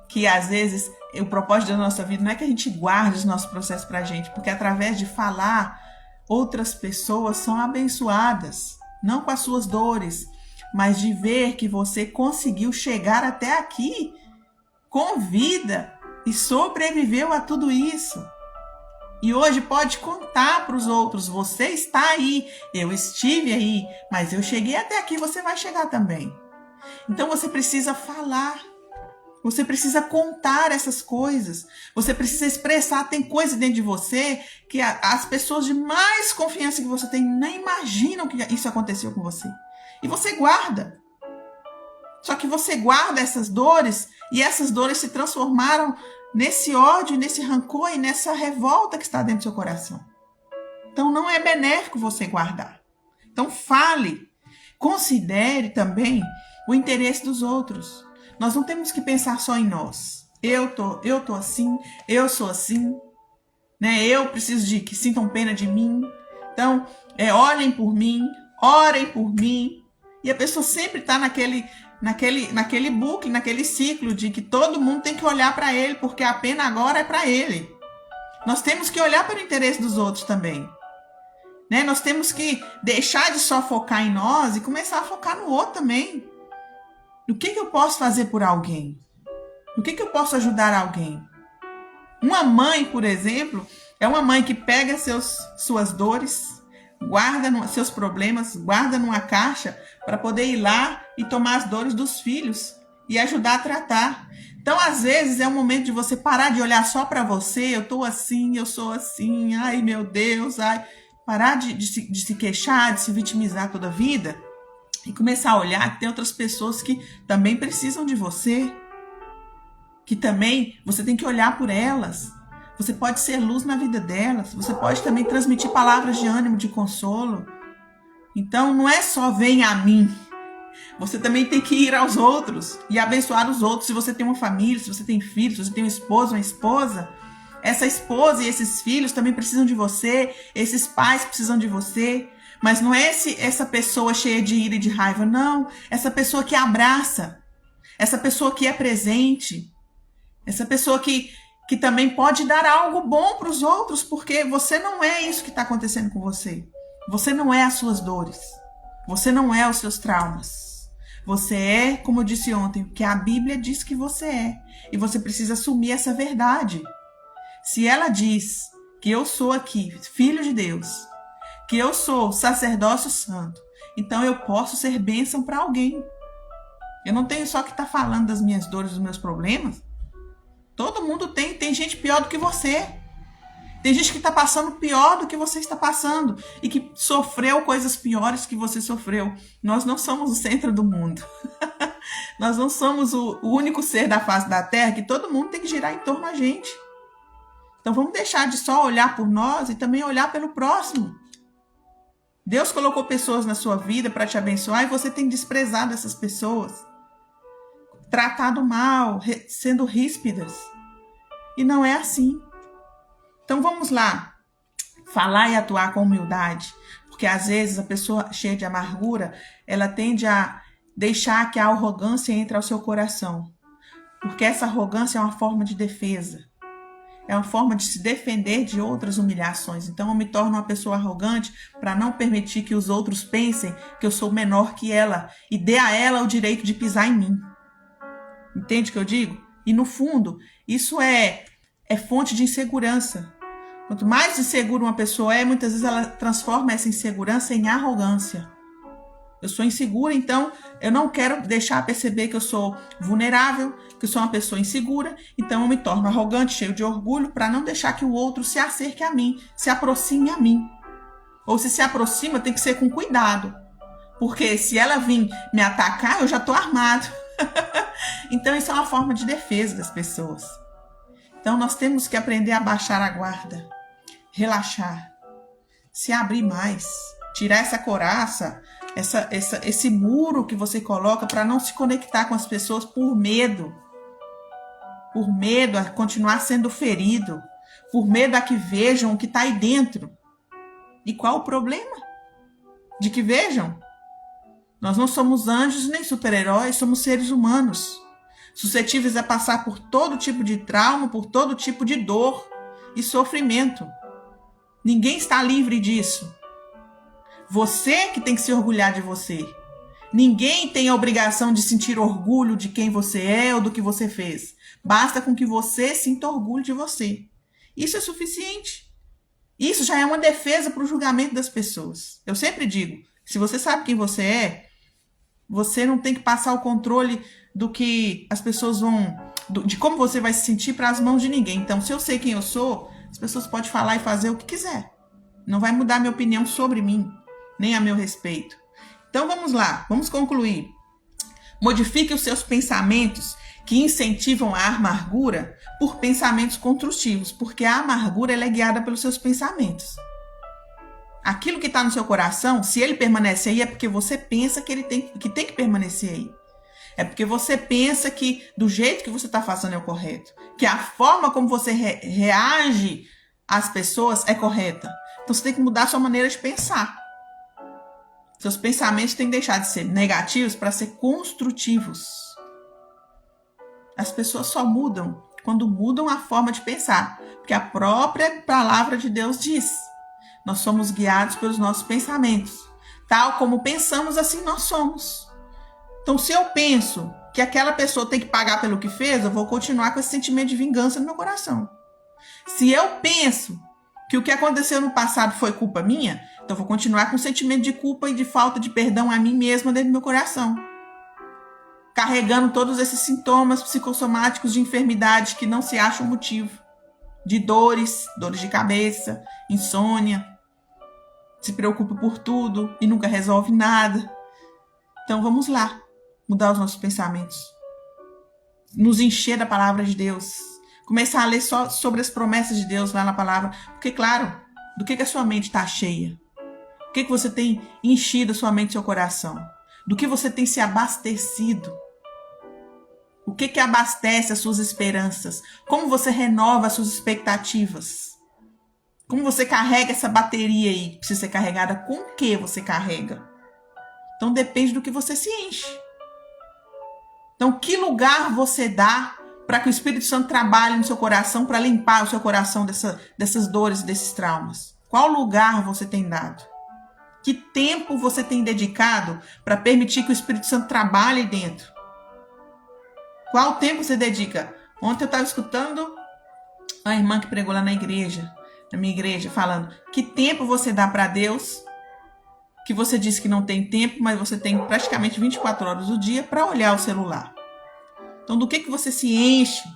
que às vezes o propósito da nossa vida não é que a gente guarde os nossos processos para a gente, porque através de falar, outras pessoas são abençoadas, não com as suas dores, mas de ver que você conseguiu chegar até aqui com vida e sobreviveu a tudo isso. E hoje pode contar para os outros, você está aí, eu estive aí, mas eu cheguei até aqui, você vai chegar também. Então você precisa falar, você precisa contar essas coisas, você precisa expressar. Tem coisa dentro de você que as pessoas de mais confiança que você tem nem imaginam que isso aconteceu com você. E você guarda. Só que você guarda essas dores e essas dores se transformaram nesse ódio, nesse rancor e nessa revolta que está dentro do seu coração. Então não é benéfico você guardar. Então fale. Considere também o interesse dos outros. Nós não temos que pensar só em nós. Eu tô assim, eu sou assim, né? Eu preciso de que sintam pena de mim. Então, olhem por mim, orem por mim. E a pessoa sempre está naquele bucle, naquele ciclo de que todo mundo tem que olhar para ele, porque a pena agora é para ele. Nós temos que olhar para o interesse dos outros também. Né? Nós temos que deixar de só focar em nós e começar a focar no outro também. No que eu posso fazer por alguém? No que eu posso ajudar alguém? Uma mãe, por exemplo, é uma mãe que pega suas dores, guarda seus problemas, guarda numa caixa para poder ir lá e tomar as dores dos filhos e ajudar a tratar. Então, às vezes, é um momento de você parar de olhar só para você. Eu tô assim, eu sou assim, ai meu Deus, ai. Parar de se queixar, de se vitimizar toda a vida e começar a olhar que tem outras pessoas que também precisam de você. Que também você tem que olhar por elas. Você pode ser luz na vida delas. Você pode também transmitir palavras de ânimo, de consolo. Então, não é só venha a mim. Você também tem que ir aos outros e abençoar os outros. Se você tem uma família, se você tem filhos, se você tem um esposo, uma esposa, essa esposa e esses filhos também precisam de você. Esses pais precisam de você. Mas não é essa pessoa cheia de ira e de raiva, não. Essa pessoa que abraça. Essa pessoa que é presente. Essa pessoa que também pode dar algo bom para os outros, porque você não é isso que está acontecendo com você. Você não é as suas dores. Você não é os seus traumas. Você é, como eu disse ontem, o que a Bíblia diz que você é. E você precisa assumir essa verdade. Se ela diz que eu sou aqui, filho de Deus, que eu sou sacerdócio santo, então eu posso ser bênção para alguém. Eu não tenho só que estar falando das minhas dores, dos meus problemas. Todo mundo tem gente pior do que você. Tem gente que está passando pior do que você está passando e que sofreu coisas piores que você sofreu. Nós não somos o centro do mundo. Nós não somos o único ser da face da terra que todo mundo tem que girar em torno da gente. Então vamos deixar de só olhar por nós e também olhar pelo próximo. Deus colocou pessoas na sua vida para te abençoar e você tem desprezado essas pessoas. Tratado mal, sendo ríspidas. E não é assim. Então vamos lá, falar e atuar com humildade, porque às vezes a pessoa cheia de amargura, ela tende a deixar que a arrogância entre ao seu coração, porque essa arrogância é uma forma de defesa, é uma forma de se defender de outras humilhações. Então eu me torno uma pessoa arrogante para não permitir que os outros pensem que eu sou menor que ela e dê a ela o direito de pisar em mim. Entende o que eu digo? E no fundo, isso é fonte de insegurança. Quanto mais insegura uma pessoa é, muitas vezes ela transforma essa insegurança em arrogância. Eu sou insegura, então eu não quero deixar perceber que eu sou vulnerável, que eu sou uma pessoa insegura, então eu me torno arrogante, cheio de orgulho, para não deixar que o outro se acerque a mim, se aproxime a mim. Ou se aproxima, tem que ser com cuidado, porque se ela vir me atacar, eu já estou armado. Então isso é uma forma de defesa das pessoas. Então nós temos que aprender a baixar a guarda, relaxar, se abrir mais, tirar essa couraça, esse muro que você coloca para não se conectar com as pessoas por medo a continuar sendo ferido, por medo a que vejam o que está aí dentro. E qual o problema de que vejam? Nós não somos anjos nem super-heróis, somos seres humanos, suscetíveis a passar por todo tipo de trauma, por todo tipo de dor e sofrimento. Ninguém está livre disso. Você que tem que se orgulhar de você. Ninguém tem a obrigação de sentir orgulho de quem você é ou do que você fez. Basta com que você sinta orgulho de você. Isso é suficiente. Isso já é uma defesa para o julgamento das pessoas. Eu sempre digo, se você sabe quem você é, você não tem que passar o controle do que as pessoas vão, de como você vai se sentir para as mãos de ninguém. Então, se eu sei quem eu sou, as pessoas podem falar e fazer o que quiser. Não vai mudar minha opinião sobre mim, nem a meu respeito. Então, vamos lá, vamos concluir. Modifique os seus pensamentos que incentivam a amargura por pensamentos construtivos, porque a amargura ela é guiada pelos seus pensamentos. Aquilo que está no seu coração, se ele permanece aí, é porque você pensa que ele tem que permanecer aí. É porque você pensa que do jeito que você está fazendo é o correto. Que a forma como você reage às pessoas é correta. Então você tem que mudar a sua maneira de pensar. Seus pensamentos têm que deixar de ser negativos para ser construtivos. As pessoas só mudam quando mudam a forma de pensar, porque a própria palavra de Deus diz: nós somos guiados pelos nossos pensamentos. Tal como pensamos, assim nós somos. Então, se eu penso que aquela pessoa tem que pagar pelo que fez, eu vou continuar com esse sentimento de vingança no meu coração. Se eu penso que o que aconteceu no passado foi culpa minha, então eu vou continuar com o sentimento de culpa e de falta de perdão a mim mesma dentro do meu coração, carregando todos esses sintomas psicossomáticos de enfermidade que não se acham motivo, de dores de cabeça, insônia, se preocupa por tudo e nunca resolve nada. Então vamos lá, mudar os nossos pensamentos, nos encher da palavra de Deus, começar a ler só sobre as promessas de Deus lá na palavra, porque claro, do que a sua mente está cheia? O que você tem enchido a sua mente e seu coração? Do que você tem se abastecido? O que abastece as suas esperanças? Como você renova as suas expectativas? Como você carrega essa bateria aí que precisa ser carregada? Com o que você carrega? Então depende do que você se enche. Então que lugar você dá para que o Espírito Santo trabalhe no seu coração para limpar o seu coração dessas dores, desses traumas? Qual lugar você tem dado? Que tempo você tem dedicado para permitir que o Espírito Santo trabalhe dentro? Qual tempo você dedica? Ontem eu estava escutando a irmã que pregou lá na igreja, na minha igreja, falando: que tempo você dá para Deus? Que você disse que não tem tempo, mas você tem praticamente 24 horas do dia para olhar o celular. Então, do que você se enche?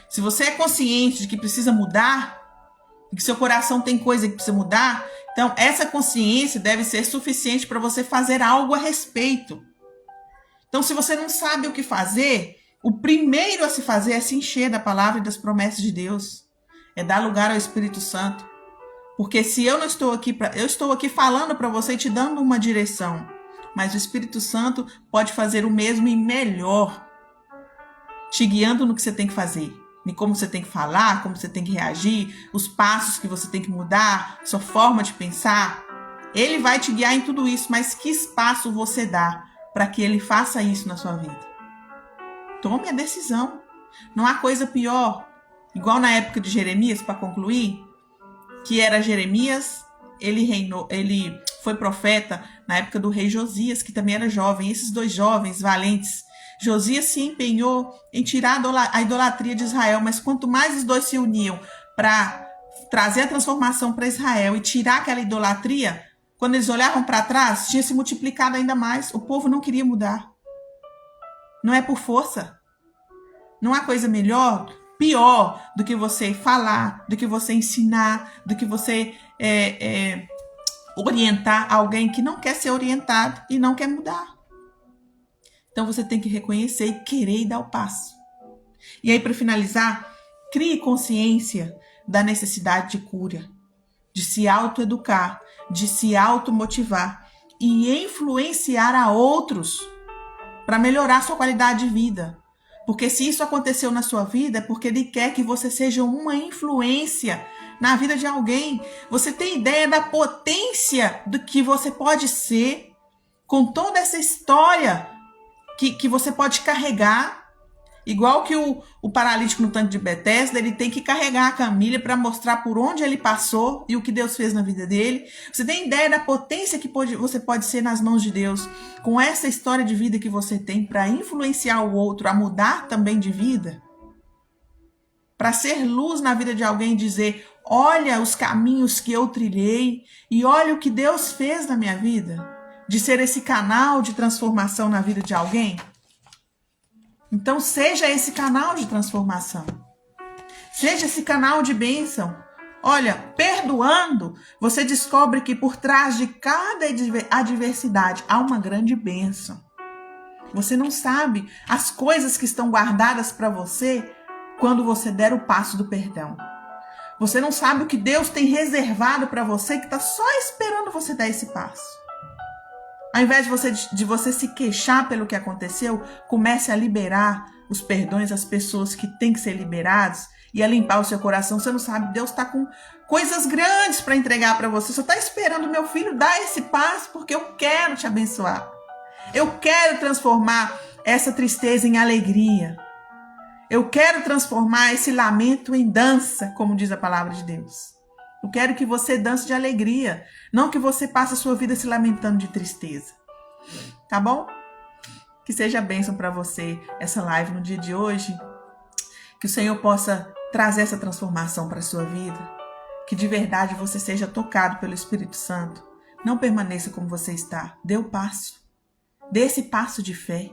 Se você é consciente de que precisa mudar, de que seu coração tem coisa que precisa mudar, então essa consciência deve ser suficiente para você fazer algo a respeito. Então, se você não sabe o que fazer, o primeiro a se fazer é se encher da palavra e das promessas de Deus. É dar lugar ao Espírito Santo. Porque se eu não estou aqui, eu estou aqui falando para você e te dando uma direção. Mas o Espírito Santo pode fazer o mesmo e melhor. Te guiando no que você tem que fazer. Em como você tem que falar, como você tem que reagir, os passos que você tem que mudar, sua forma de pensar. Ele vai te guiar em tudo isso, mas que espaço você dá para que ele faça isso na sua vida? Tome a decisão. Não há coisa pior. Igual na época de Jeremias, para concluir, que era Jeremias, ele foi profeta na época do rei Josias, que também era jovem. Esses dois jovens valentes, Josias se empenhou em tirar a idolatria de Israel, mas quanto mais os dois se uniam para trazer a transformação para Israel e tirar aquela idolatria, quando eles olhavam para trás, tinha se multiplicado ainda mais. O povo não queria mudar. Não é por força. Não há coisa melhor, pior do que você falar, do que você ensinar, do que você orientar alguém que não quer ser orientado e não quer mudar. Então você tem que reconhecer e querer e dar o passo. E aí, para finalizar, crie consciência da necessidade de cura, de se autoeducar, de se automotivar e influenciar a outros para melhorar sua qualidade de vida. Porque se isso aconteceu na sua vida, é porque ele quer que você seja uma influência na vida de alguém. Você tem ideia da potência do que você pode ser com toda essa história que você pode carregar? Igual que o paralítico no tanque de Betesda, ele tem que carregar a Camila para mostrar por onde ele passou e o que Deus fez na vida dele. Você tem ideia da potência que você pode ser nas mãos de Deus com essa história de vida que você tem para influenciar o outro a mudar também de vida? Para ser luz na vida de alguém e dizer: olha os caminhos que eu trilhei e olha o que Deus fez na minha vida. De ser esse canal de transformação na vida de alguém? Então, seja esse canal de transformação. Seja esse canal de bênção. Olha, perdoando, você descobre que por trás de cada adversidade há uma grande bênção. Você não sabe as coisas que estão guardadas para você quando você der o passo do perdão. Você não sabe o que Deus tem reservado para você que está só esperando você dar esse passo. Ao invés de você se queixar pelo que aconteceu, comece a liberar os perdões às pessoas que têm que ser liberados ia limpar o seu coração. Você não sabe, Deus está com coisas grandes para entregar para você. Você está esperando, meu filho, dar esse passo, porque eu quero te abençoar. Eu quero transformar essa tristeza em alegria. Eu quero transformar esse lamento em dança, como diz a palavra de Deus. Eu quero que você dance de alegria, não que você passe a sua vida se lamentando de tristeza. Tá bom? Que seja bênção para você essa live no dia de hoje. Que o Senhor possa trazer essa transformação para a sua vida. Que de verdade você seja tocado pelo Espírito Santo. Não permaneça como você está. Dê o passo. Dê esse passo de fé,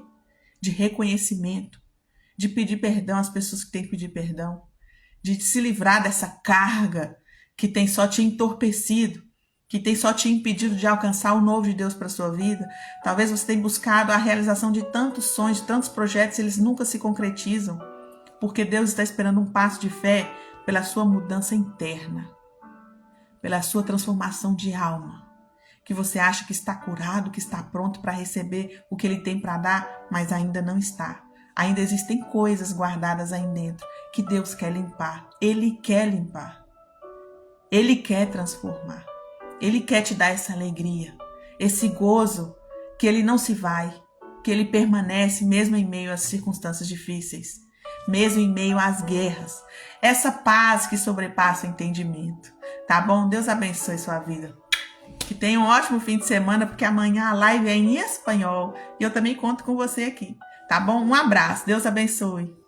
de reconhecimento, de pedir perdão às pessoas que têm que pedir perdão, de se livrar dessa carga que tem só te entorpecido, que tem só te impedido de alcançar o novo de Deus para a sua vida. Talvez você tenha buscado a realização de tantos sonhos, de tantos projetos, eles nunca se concretizam, porque Deus está esperando um passo de fé pela sua mudança interna, pela sua transformação de alma, que você acha que está curado, que está pronto para receber o que Ele tem para dar, mas ainda não está. Ainda existem coisas guardadas aí dentro que Deus quer limpar. Ele quer limpar. Ele quer transformar. Ele quer te dar essa alegria, esse gozo, que Ele não se vai, que Ele permanece mesmo em meio às circunstâncias difíceis, mesmo em meio às guerras. Essa paz que sobrepassa o entendimento. Tá bom? Deus abençoe sua vida. Que tenha um ótimo fim de semana, porque amanhã a live é em espanhol e eu também conto com você aqui. Tá bom? Um abraço. Deus abençoe.